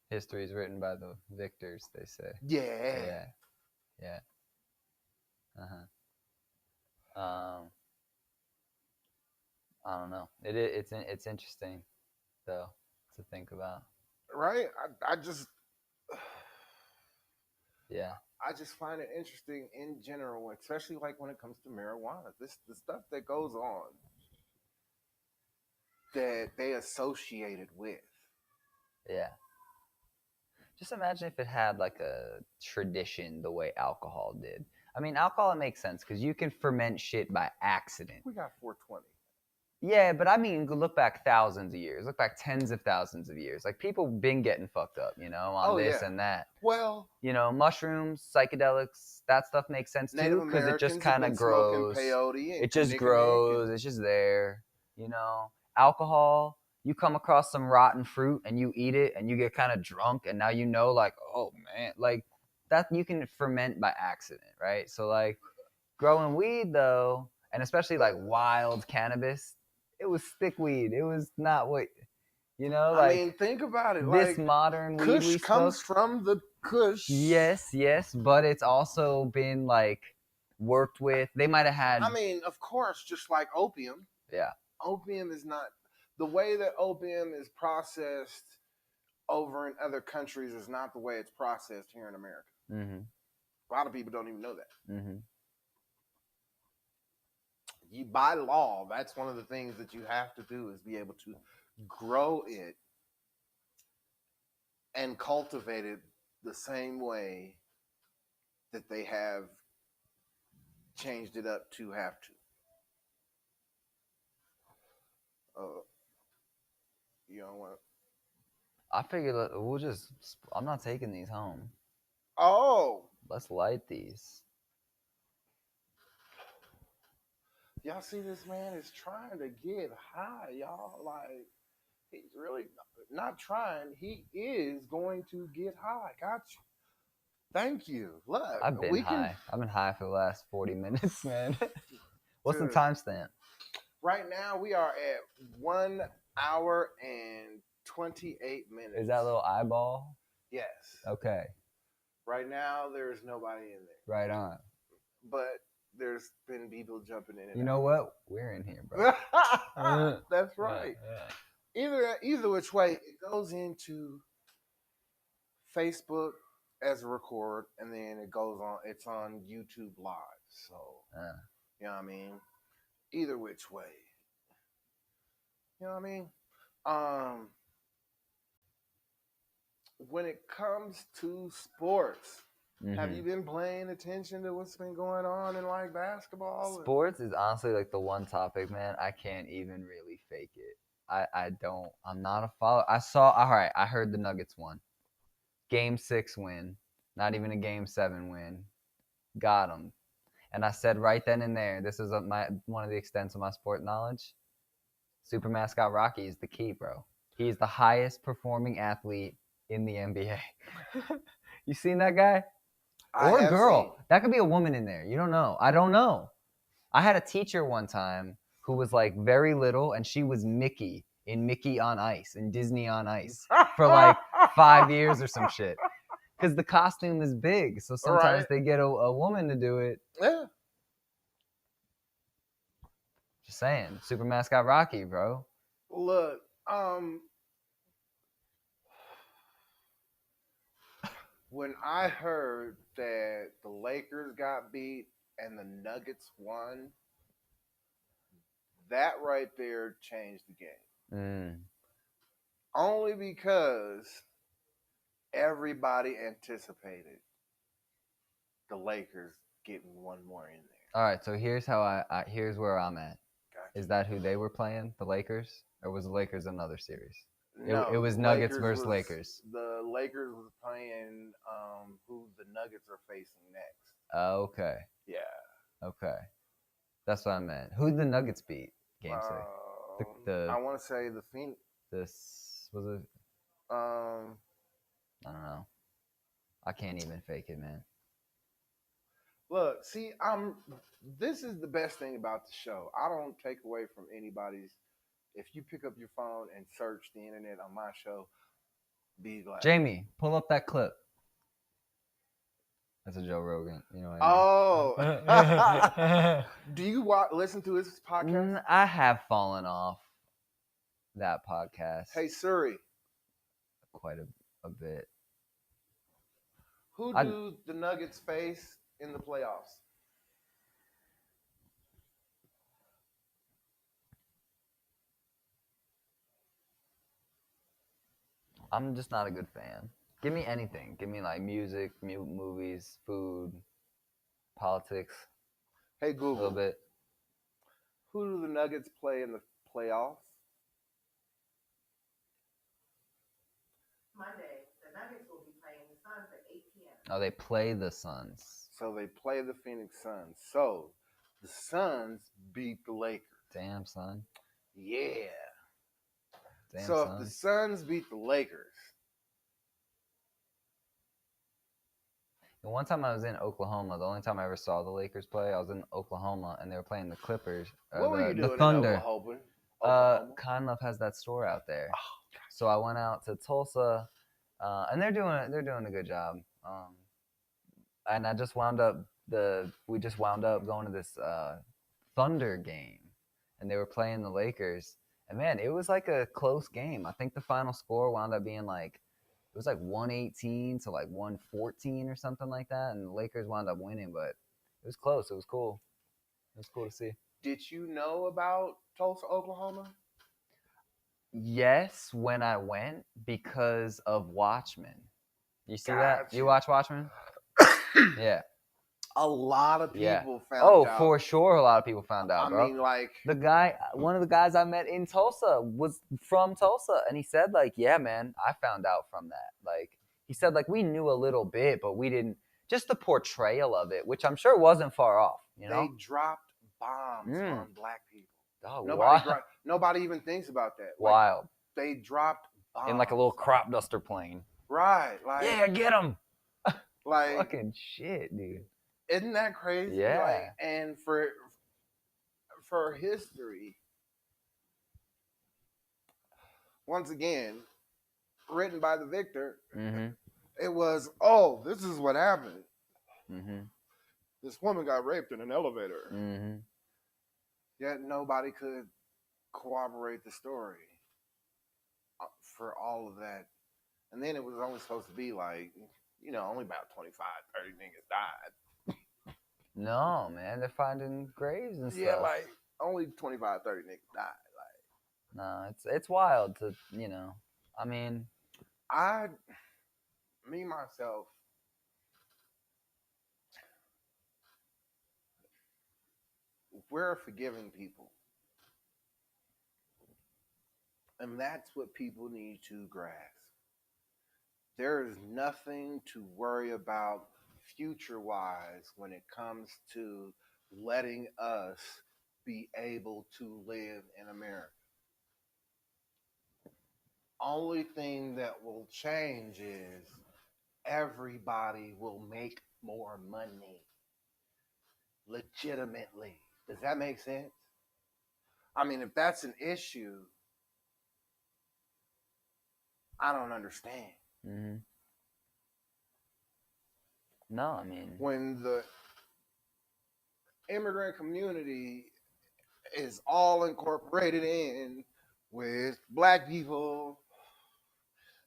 History is written by the victors, they say. Yeah. Yeah. Uh-huh. I don't know. It's interesting though to think about. Right? I just Yeah. I just find it interesting in general, especially like when it comes to marijuana. The stuff that goes on that they associate it with. Yeah. Just imagine if it had like a tradition the way alcohol did. I mean, alcohol it makes sense because you can ferment shit by accident. We got 420. Yeah, but I mean, look back thousands of years. Look back tens of thousands of years. Like people been getting fucked up, on this and that. Well, Mushrooms, psychedelics, that stuff makes sense Native too because it just Americans have kind been of smoking grows. peyote and It just kinnikinnick grows. and- It's just there. Alcohol. You come across some rotten fruit and you eat it and you get kind of drunk and now like, oh man, like that you can ferment by accident, right? So like growing weed though, and especially like wild cannabis, it was stick weed. It was not what I mean, think about it. this Like, modern weed Kush we comes smoke. from the Kush. Yes, but it's also been like worked with. They might have had. I mean, of course, just like opium. Yeah. Opium is not the way that opium is processed over in other countries is not the way it's processed here in America. Mm-hmm. A lot of people don't even know that. Mm-hmm. By law, that's one of the things that you have to do is be able to grow it and cultivate it the same way that they have changed it up to have to. You know what? I figured I'm not taking these home. Oh, Let's light these. y'all see this man is trying to get high, y'all. Like, he's really not trying. He is going to get high. Got you. Thank you. Look, I've been high. I've been high for the last 40 minutes, man. What's the Dude. timestamp? Right now, we are at 1 hour and 28 minutes. Is that a little eyeball? Yes. Okay. Right now, there's nobody in there. Right on. But there's been people jumping in and You know what? We're in here, bro. That's right. Yeah. Either which way, it goes into Facebook as a record, and then it goes on. It's on YouTube Live. So, you know what I mean? Either which way. You know what I mean? When it comes to sports, have you been paying attention to what's been going on in like basketball? Sports is honestly like the one topic, man. I can't even really fake it. I'm not a follower. I heard the Nuggets won. Game 6 win. Not even a Game 7 win. Got them. And I said right then and there, this is one of the extents of my sport knowledge. Super mascot Rocky is the key, bro. He's the highest performing athlete in the NBA. You seen that guy? Or a girl. That could be a woman in there. You don't know. I don't know. I had a teacher one time who was like very little, and she was Mickey in Mickey on Ice and Disney on Ice for like 5 years or some shit. Because the costume is big, so sometimes they get a woman to do it. Yeah. Just saying. Super mascot Rocky, bro. Look, when I heard that the Lakers got beat and the Nuggets won, that right there changed the game. Only because everybody anticipated the Lakers getting one more in there. All right, so here's how here's where I'm at. Gotcha. Is that who they were playing, the Lakers, or was the Lakers another series? No, it was the Nuggets Lakers versus was- Lakers. The Lakers was playing who the Nuggets are facing next. Okay, Yeah. okay, that's what I meant. Who did the Nuggets beat? Game 6. I want to say the Phoenix. This was it. Um, I don't know. I can't even fake it, man. Look, see, this is the best thing about the show. I don't take away from anybody's. If you pick up your phone and search the internet on my show, be glad. Jamie, pull up that clip. That's a Joe Rogan. You know what I Oh, do you listen to his podcast? mean? I have fallen off that podcast Hey Suri, quite a bit. who I- do the Nuggets face in the playoffs? I'm just not a good fan. Give me anything. Give me like music, movies, food, politics, Hey a little Google, bit. who do the Nuggets play in the playoffs? Monday, the Nuggets will be playing the Suns at 8 p.m. Oh, they play the Suns. So they play the Phoenix Suns. So the Suns beat the Lakers. Damn, son. Yeah. Damn, So son. if the Suns beat the Lakers, And one time I was in Oklahoma. The only time I ever saw the Lakers play, I was in Oklahoma, and they were playing the Clippers. what were you doing the Thunder. in Oklahoma? Conlove has that store out there. Oh, So I went out to Tulsa, and they're doing a good job. And I just we just wound up going to this Thunder game, and they were playing the Lakers. And man, it was like a close game. I think the final score wound up being like, it was like 118 to like 114 or something like that, and the Lakers wound up winning, but it was close. It was cool. It was cool to see. did you know about Tulsa, Oklahoma? Yes, when I went because of Watchmen. You see that? Gotcha. You watch Watchmen? Yeah. A lot of Yeah. people found Oh, out. for sure, a lot of people found out, I bro. mean, like, One of the guys I met in Tulsa was from Tulsa, and he said, like, yeah, man, I found out from that. Like, he said, like, we knew a little bit, but we didn't, just the portrayal of it, which I'm sure wasn't far off, you know? they dropped bombs Mm. on black people. Oh, Nobody even thinks about that. Like, wild. they dropped bombs. In like a little crop duster plane. Right. Like, Yeah, get him. like, Fucking shit, dude. isn't that crazy? Yeah. Like, and for history, once again, written by the victor, Mm-hmm. it was, oh, this is what happened. Mm-hmm. This woman got raped in an elevator. Mm-hmm. Yet nobody could corroborate the story for all of that. And then it was only supposed to be like, only about 25, 30 niggas died. No, man, they're finding graves and stuff. Yeah, like only 25, 30 niggas died. No, it's wild to, I mean, Me myself, we're a forgiving people. And that's what people need to grasp. There is nothing to worry about future-wise when it comes to letting us be able to live in America. Only thing that will change is everybody will make more money legitimately. Does that make sense? I mean, if that's an issue, I don't understand. mm-hmm. No, I mean, When the immigrant community is all incorporated in with black people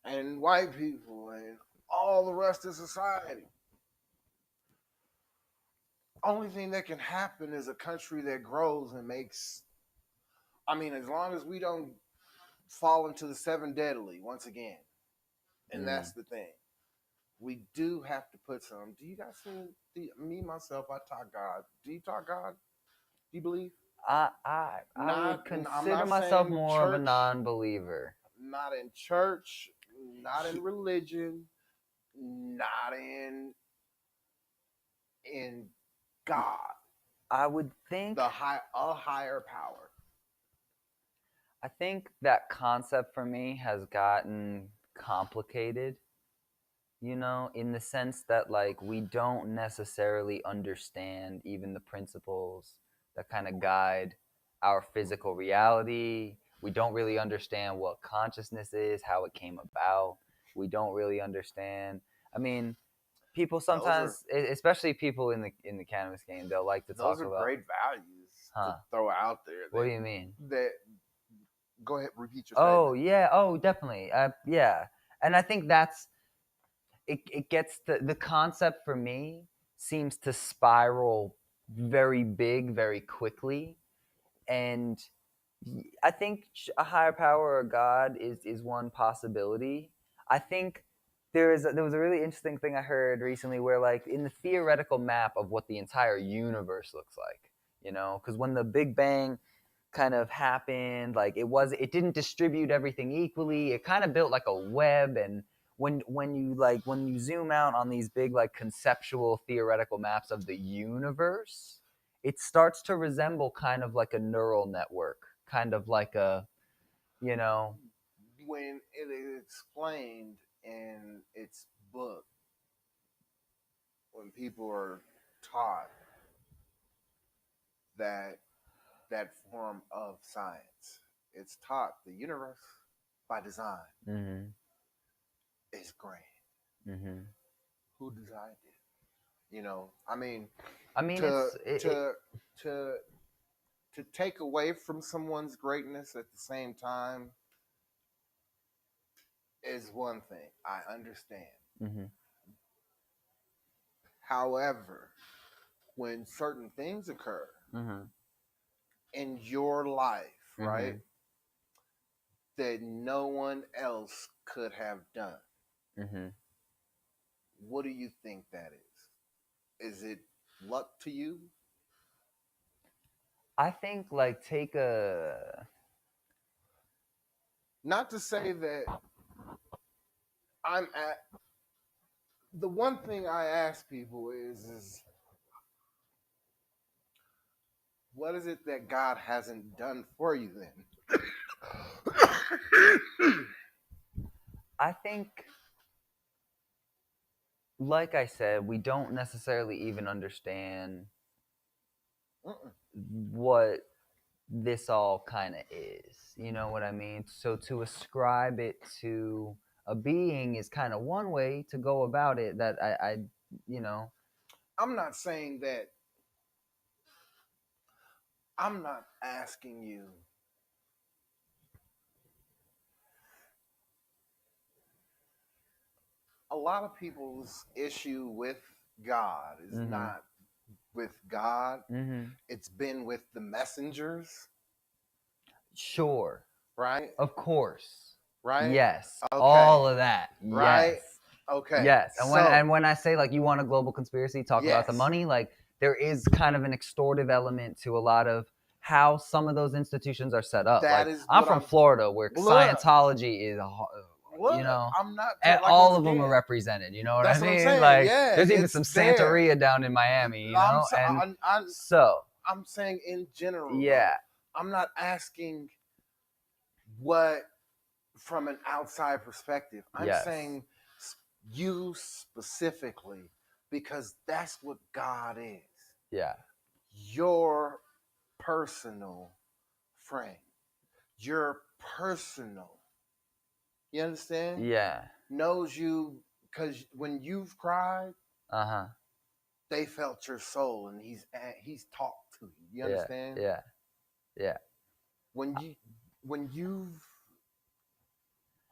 and white people and all the rest of society, only thing that can happen is a country that grows and makes, as long as we don't fall into the seven deadly once again. And that's the thing. We do have to put some. Do you guys see me, myself, I talk God. Do you talk God? Do you believe? I would I'm consider not myself saying more of a church. non-believer. Not in church, not in religion, not in God. I would think A higher power. I think that concept for me has gotten complicated you know, in the sense that like we don't necessarily understand even the principles that kind of guide our physical reality. We don't really understand what consciousness is, how it came about. We don't really understand. I mean, people Those are sometimes, especially people in the cannabis game, they'll like to those talk are about, great values huh? to throw out there. What do you mean? That go ahead, repeat your Oh statement. yeah, oh definitely, yeah. And I think that's it gets the concept for me seems to spiral very big very quickly, and I think a higher power or God is one possibility. I think there was a really interesting thing I heard recently where like in the theoretical map of what the entire universe looks like, you know, because when the Big Bang kind of happened, like it didn't distribute everything equally. It kind of built like a web, and when you zoom out on these big like conceptual theoretical maps of the universe, it starts to resemble kind of like a neural network, kind of like a, you know, When it is explained in its book, when people are taught that that form of science, it's taught the universe by design mm-hmm, is grand. mm-hmm. Who designed it? You know, I mean, I mean, to to to to take away from someone's greatness at the same time is one thing. I understand. mm-hmm, However, when certain things occur mm-hmm, in your life, mm-hmm, right, that no one else could have done, mm-hmm. what do you think that is? Is it luck to you? I think like take a Not to say that I'm at the one thing I ask people is what is it that God hasn't done for you then? I think, like I said, we don't necessarily even understand Mm-mm. what this all kind of is. You know what I mean? So to ascribe it to a being is kind of one way to go about it. That I you know, I'm not saying that I'm not asking you a lot of people's issue with God is Mhm. not with God. Mm-hmm. It's been with the messengers, Sure, right? of course, Right? yes, Okay. all of that, Right? yes. Okay. Yes, So, and when I say like you want a global conspiracy, talk about the yes, money, like there is kind of an extortive element to a lot of how some of those institutions are set up. that Like is I'm what from I'm Florida, where look, Scientology is, you look, know, I'm not like all once of them are again. represented. You know what I That's what I'm mean? saying. Like Yeah, there's even it's some there. Santeria down in Miami. You know, and so I'm saying in general yeah, though. I'm not asking what from an outside perspective. I'm yes, saying you specifically because that's what God is. yeah, Your personal friend. Your personal. You understand? yeah, Knows you because when you've cried, uh-huh, they felt your soul and he's talked to you. You yeah, understand? yeah, yeah. When you've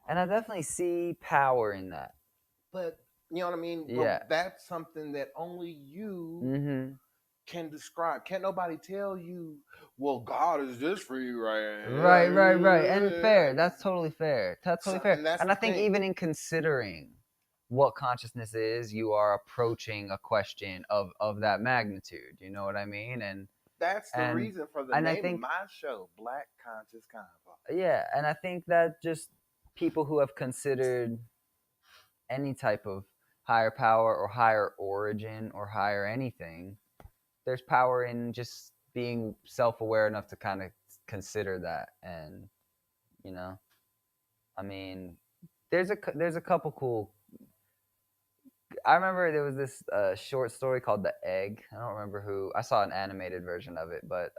And I definitely see power in that. but you know what I mean? Yeah. But that's something that only you Mm-hmm. can describe. Can't nobody tell you, well, God is this for you right Right. And fair. here. That's totally fair. That's totally fair. And that's And the I think thing. even in considering what consciousness is, you are approaching a question of that magnitude. You know what I mean? That's the And reason for the and I name of think my show, Black Conscious Convo. yeah, and I think that just people who have considered any type of higher power or higher origin or higher anything, there's power in just being self-aware enough to kind of consider that. And you know, I mean, there's a couple cool I remember there was this short story called The Egg. I don't remember who. I saw an animated version of it, but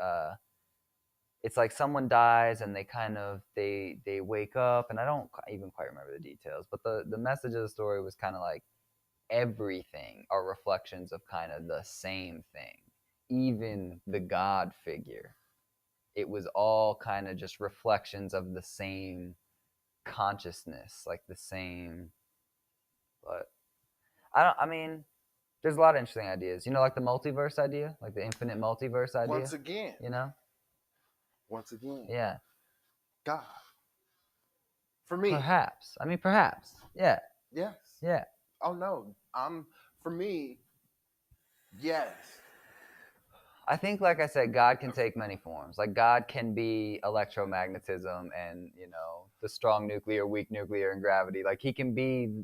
it's like someone dies and they wake up, and I don't even quite remember the details. But the message of the story was kind of like everything are reflections of kind of the same thing, even the God figure. It was all kind of just reflections of the same consciousness, like the same. But I mean, there's a lot of interesting ideas. You know, like the multiverse idea, like the infinite multiverse idea. Once again. You know? Yeah. God. For me. Perhaps. I mean, perhaps. Yeah. Yes. Yeah. Oh no. For me, yes. I think, like I said, God can take many forms. Like God can be electromagnetism and, the strong nuclear, weak nuclear, and gravity. Like he can be,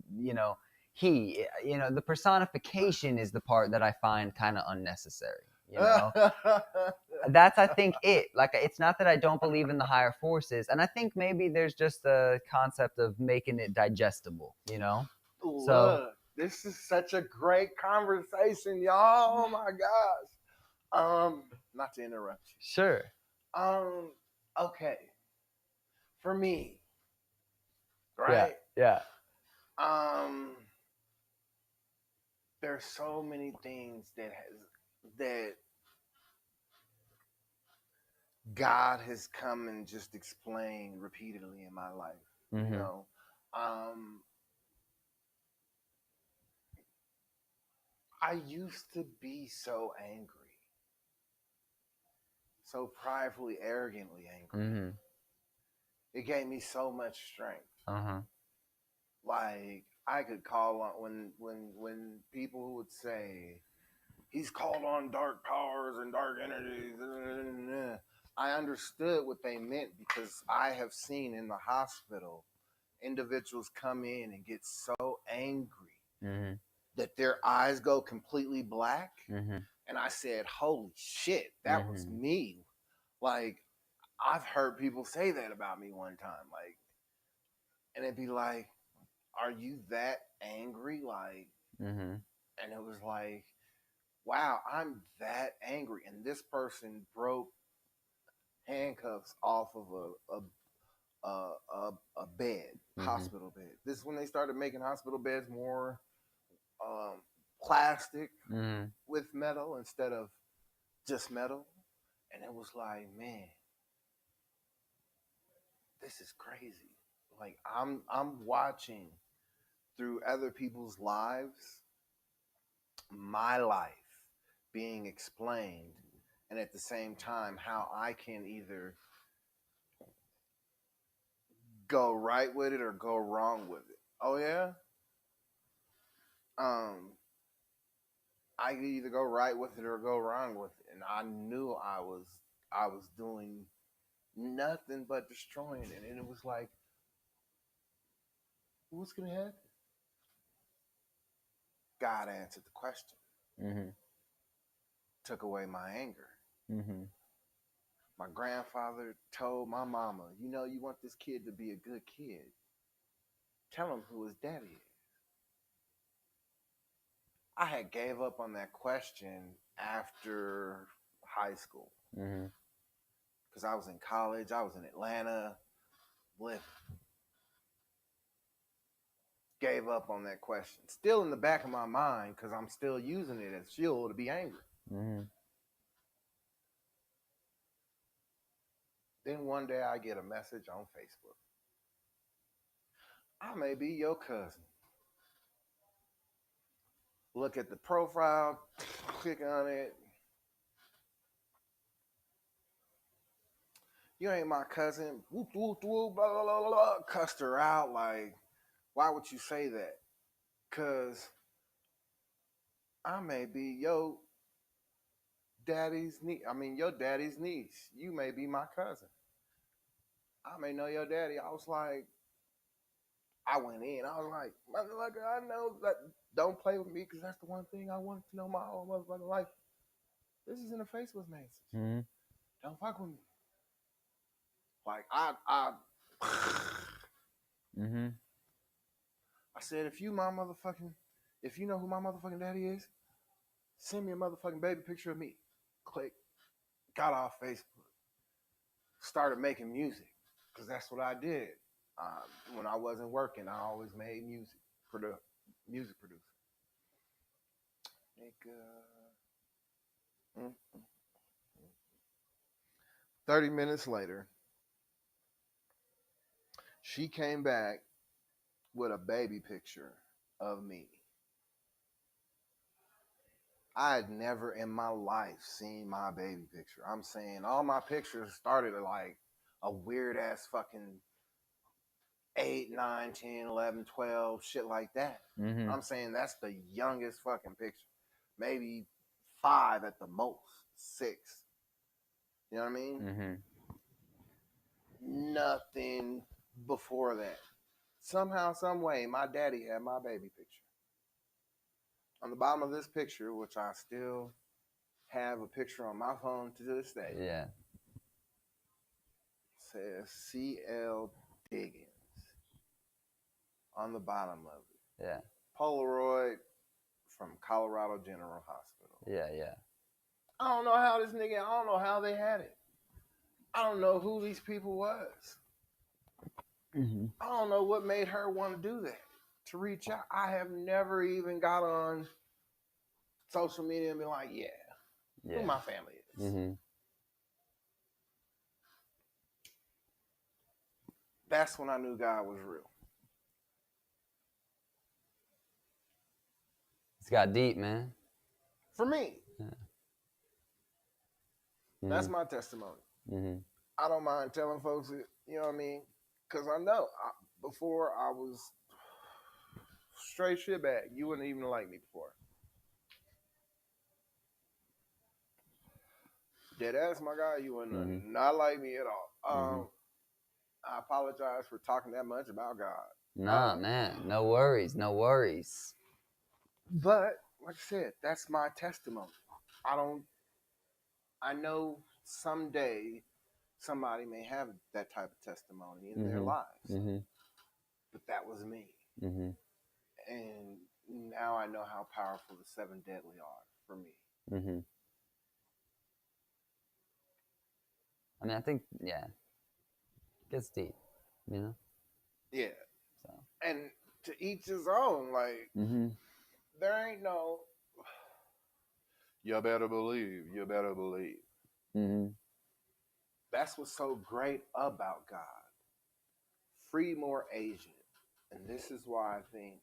the personification is the part that I find kind of unnecessary. That's, I think, it. Like, it's not that I don't believe in the higher forces. And I think maybe there's just a concept of making it digestible, Look, this is such a great conversation, y'all. Oh my gosh. Not to interrupt you. Sure. Okay. For me, right? Yeah. There's so many things that God has come and just explained repeatedly in my life. Mm-hmm. I used to be so angry. So pridefully, arrogantly angry. Mm-hmm. It gave me so much strength. Uh-huh. Like I could call on when people would say he's called on dark powers and dark energies. I understood what they meant because I have seen in the hospital individuals come in and get so angry that their eyes go completely black. Mm-hmm. And I said, holy shit, that was me. Like, I've heard people say that about me one time. Like, and it'd be like, are you that angry? Like, and it was like, wow, I'm that angry. And this person broke handcuffs off of a bed, hospital bed. This is when they started making hospital beds more plastic with metal instead of just metal. And it was like, man, this is crazy. Like I'm watching through other people's lives, my life being explained, and at the same time how I can either go right with it or go wrong with it. Oh yeah? I could either go right with it or go wrong with it. And I knew I was doing nothing but destroying it. And it was like, what's gonna happen? God answered the question. Took away my anger. My grandfather told my mama, you want this kid to be a good kid. Tell him who his daddy is. I had gave up on that question after high school. Because I was in college. I was in Atlanta. Living. Gave up on that question. Still in the back of my mind because I'm still using it as fuel to be angry. Then one day I get a message on Facebook. I may be your cousin. Look at the profile, click on it. You ain't my cousin. Whoop, whoop, whoop, blah, blah, blah, blah. Cussed her out. Like, why would you say that? Because I may be your daddy's niece. Your daddy's niece. You may be my cousin. I may know your daddy. I was like, I went in. I was like, motherfucker, I know that. Don't play with me because that's the one thing I wanted to know my whole motherfucking life. This is in a Facebook message. Don't fuck with me. Like I said, if if you know who my motherfucking daddy is, send me a motherfucking baby picture of me. Click. Got off Facebook. Started making music because that's what I did. When I wasn't working, I always made music. Music producer. Nigga. 30 minutes later, she came back with a baby picture of me. I had never in my life seen my baby picture. I'm saying all my pictures started at like a weird ass fucking 8, 9, 10, 11, 12, shit like that. Mm-hmm. I'm saying that's the youngest fucking picture. Maybe 5 at the most, 6. You know what I mean? Mm-hmm. Nothing before that. Somehow, some way, my daddy had my baby picture. On the bottom of this picture, which I still have a picture on my phone to this day. Yeah. Says C.L. Diggins on the bottom of it. Yeah. Polaroid from Colorado General Hospital. Yeah. I don't know how this nigga, I don't know how they had it. I don't know who these people was. Mm-hmm. I don't know what made her want to do that, to reach out. I have never even got on social media and been like, who my family is. Mm-hmm. That's when I knew God was real. It's got deep, man. For me. Yeah. That's my testimony. Mm-hmm. I don't mind telling folks it, you know what I mean? Because I know before I was straight shitbag. You wouldn't even like me before. Dead ass, my guy, you wouldn't not like me at all. I apologize for talking that much about God. Nah, man, no worries. But like I said, that's my testimony. I know someday somebody may have that type of testimony in their lives. But that was me. And now I know how powerful the 7 deadly are for me. I mean, I think, it gets deep, you know? Yeah. So. And to each his own. Like, there ain't no, you better believe. That's what's so great about God. Free more Asian. And this is why I think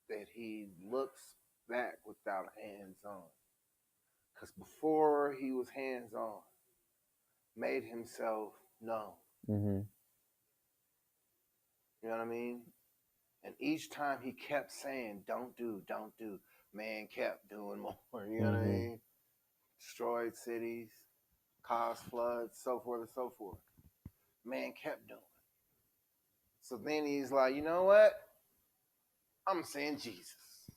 that he looks back without hands on. Because before he was hands on, made himself known. You know what I mean? And each time he kept saying, don't do. Man kept doing more. You know what I mean? Destroyed cities, caused floods, so forth and so forth. Man kept doing. So then he's like, you know what? I'm saying Jesus.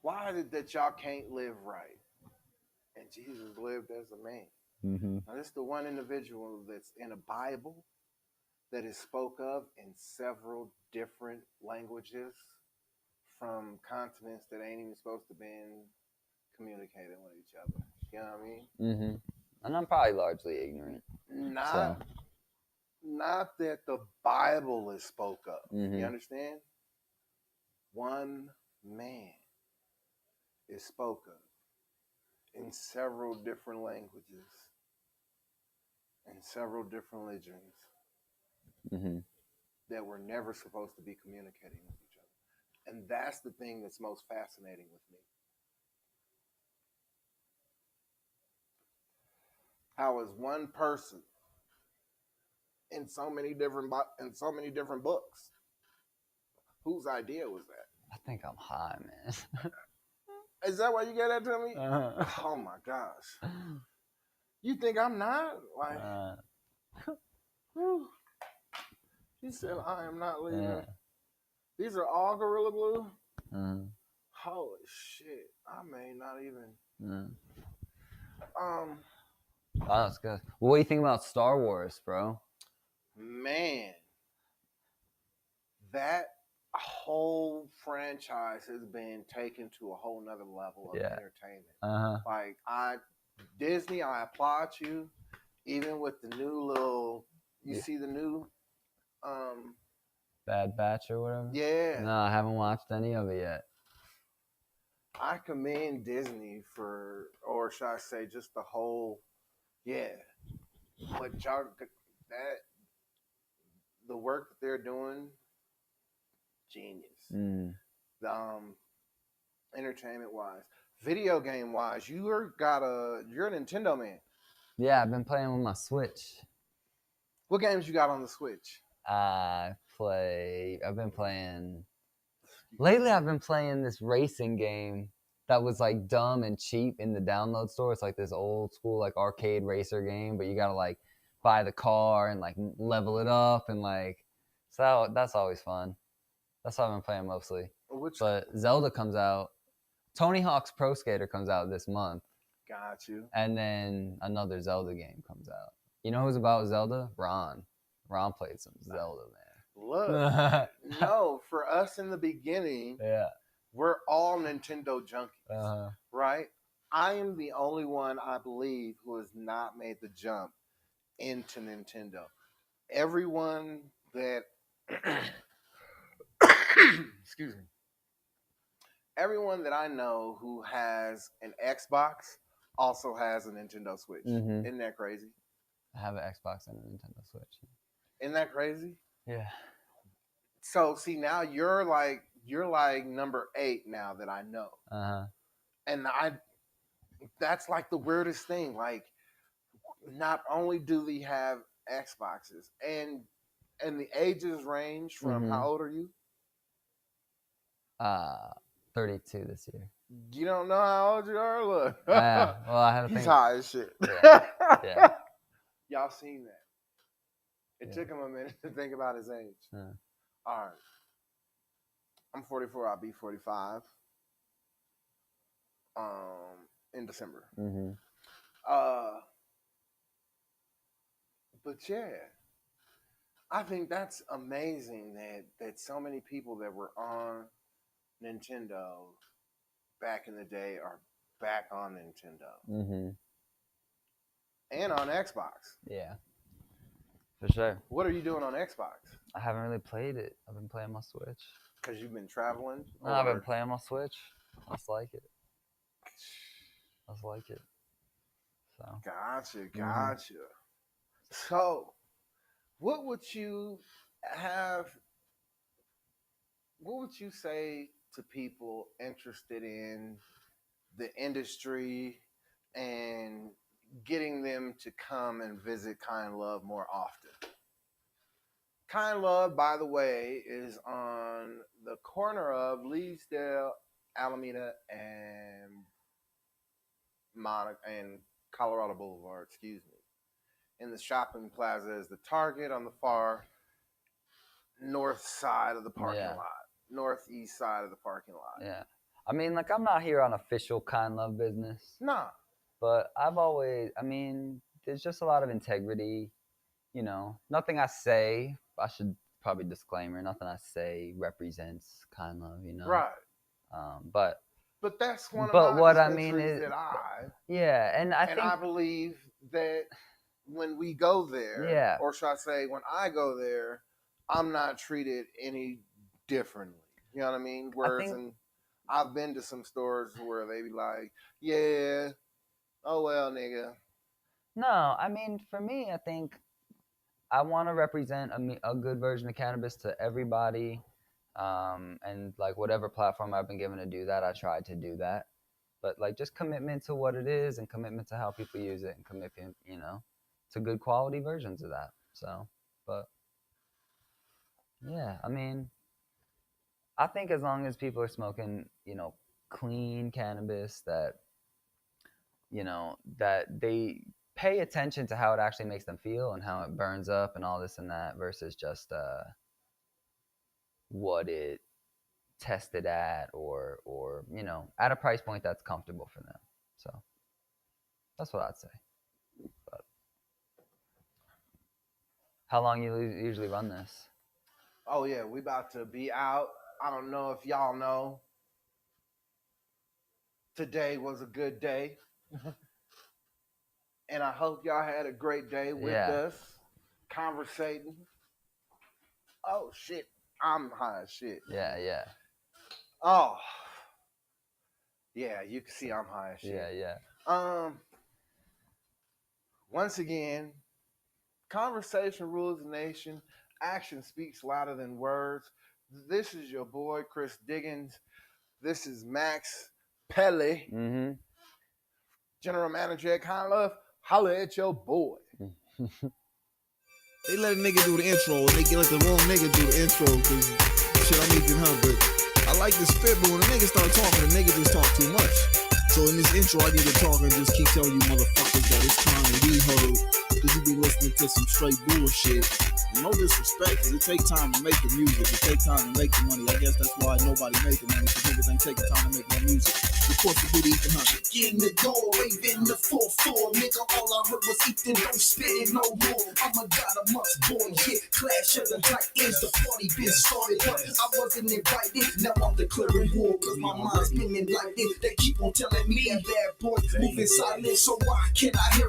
Why is it that y'all can't live right? And Jesus lived as a man. Now, this is the one individual that's in a Bible that is spoke of in several different languages from continents that ain't even supposed to be communicating with each other. You know what I mean? And I'm probably largely ignorant. Not that the Bible is spoke of. You understand? One man is spoke of in several different languages and several different religions that were never supposed to be communicating with each other. And that's the thing that's most fascinating with me. How is one person in so many different books? Whose idea was that? I think I'm high, man. Is that why you gave that to me? Oh my gosh. You think I'm not? Like, he said, I am not leaving. These are all Gorilla Glue? Holy shit. I may not even. Oh, that's good. Well, what do you think about Star Wars, bro? Man. That whole franchise has been taken to a whole nother level of Yeah. entertainment. Like Disney, I applaud you. Even with the new little, you see the new, Bad Batch or whatever. yeah. No, I haven't watched any of it yet. I commend Disney for, or should I say, just the whole, what y'all that the work that they're doing, genius. Entertainment wise, video game wise, you're a Nintendo man. Yeah, I've been playing with my Switch. What games you got on the Switch? I've been playing lately. I've been playing this racing game that was like dumb and cheap in the download store. It's like this old school like arcade racer game, but you gotta like buy the car and like level it up and like so that's always fun. That's what I've been playing mostly. But Zelda comes out. Tony Hawk's Pro Skater comes out this month. Got you. And then another Zelda game comes out. You know who's about Zelda? Ron. Ron played some Zelda, man. Look, no, for us in the beginning, Yeah. we're all Nintendo junkies, right? I am the only one, I believe, who has not made the jump into Nintendo. Everyone that, excuse me, everyone that I know who has an Xbox also has a Nintendo Switch. Isn't that crazy? I have an Xbox and a Nintendo Switch. Isn't that crazy? Yeah. So see, now you're like number 8 now that I know. And that's like the weirdest thing. Like, not only do we have Xboxes, and the ages range from how old are you? 32 this year. You don't know how old you are? Look. Yeah. Well, I had to think. He's high as shit. Yeah. Y'all seen that? It took him a minute to think about his age. All right. I'm 44. I'll be 45 in December. But yeah, I think that's amazing that so many people that were on Nintendo back in the day are back on Nintendo. And on Xbox. Yeah. For sure. What are you doing on Xbox? I haven't really played it. I've been playing my Switch. Because you've been traveling? No, I've been playing my Switch. I just like it. So. Gotcha. So, what would you say to people interested in the industry and getting them to come and visit Kind Love more often? Kind Love, by the way, is on the corner of Leesdale, Alameda, and Colorado Boulevard, excuse me. In the shopping plaza is the Target on the far north side of the parking lot. Northeast side of the parking lot. Yeah. I mean, like, I'm not here on official Kind Love business. Nah. But there's just a lot of integrity. You know, nothing I say, I should probably disclaimer, nothing I say represents Kind Love, you know? Right. But that's one of but my what I mean is is, and I believe that when we go there, or should I say when I go there, I'm not treated any differently. You know what I mean? Whereas I've been to some stores where they be like, yeah, oh well, nigga. No, I mean, for me, I think I want to represent a good version of cannabis to everybody. And like whatever platform I've been given to do that, I try to do that. But like just commitment to what it is and commitment to how people use it and commitment, you know, to good quality versions of that. So, but yeah, I mean, I think as long as people are smoking, you know, clean cannabis that, you know, that they pay attention to how it actually makes them feel and how it burns up and all this and that versus just what it tested at or you know, at a price point that's comfortable for them. So that's what I'd say. But how long you usually run this? Oh yeah, we about to be out I don't know if y'all know. Today was a good day. And I hope y'all had a great day with us, conversating. Oh, shit. I'm high as shit. Yeah. Oh. Yeah, you can see I'm high as shit. Yeah. Once again, conversation rules the nation. Action speaks louder than words. This is your boy, Chris Diggins. This is Max Pele, Mm-hmm. General Manager at Kind Love. Holla at your boy. They let a nigga do the intro, and they let the wrong nigga do the intro, because shit, I'm eating her, but I like the spit, but when a nigga start talking, the nigga just talk too much. So in this intro, I need to talk and just keep telling you motherfuckers that it's time to be heard, because you be listening to some straight bullshit. And no disrespect, because it takes time to make the music, it takes time to make the money. I guess that's why nobody making money, because niggas ain't taking time to make no music. Of course, the booty Ethan Hunter. In the door, waving the 4-4. Nigga, all I heard was Ethan, don't spit it no more. I'm a god of months, boy, yeah. Clash of the Titans, the party been started, but I wasn't invited. Now I'm declaring war, cause my mind's spinning like this. They keep on telling me that bad boy moving silent, so why can't I hear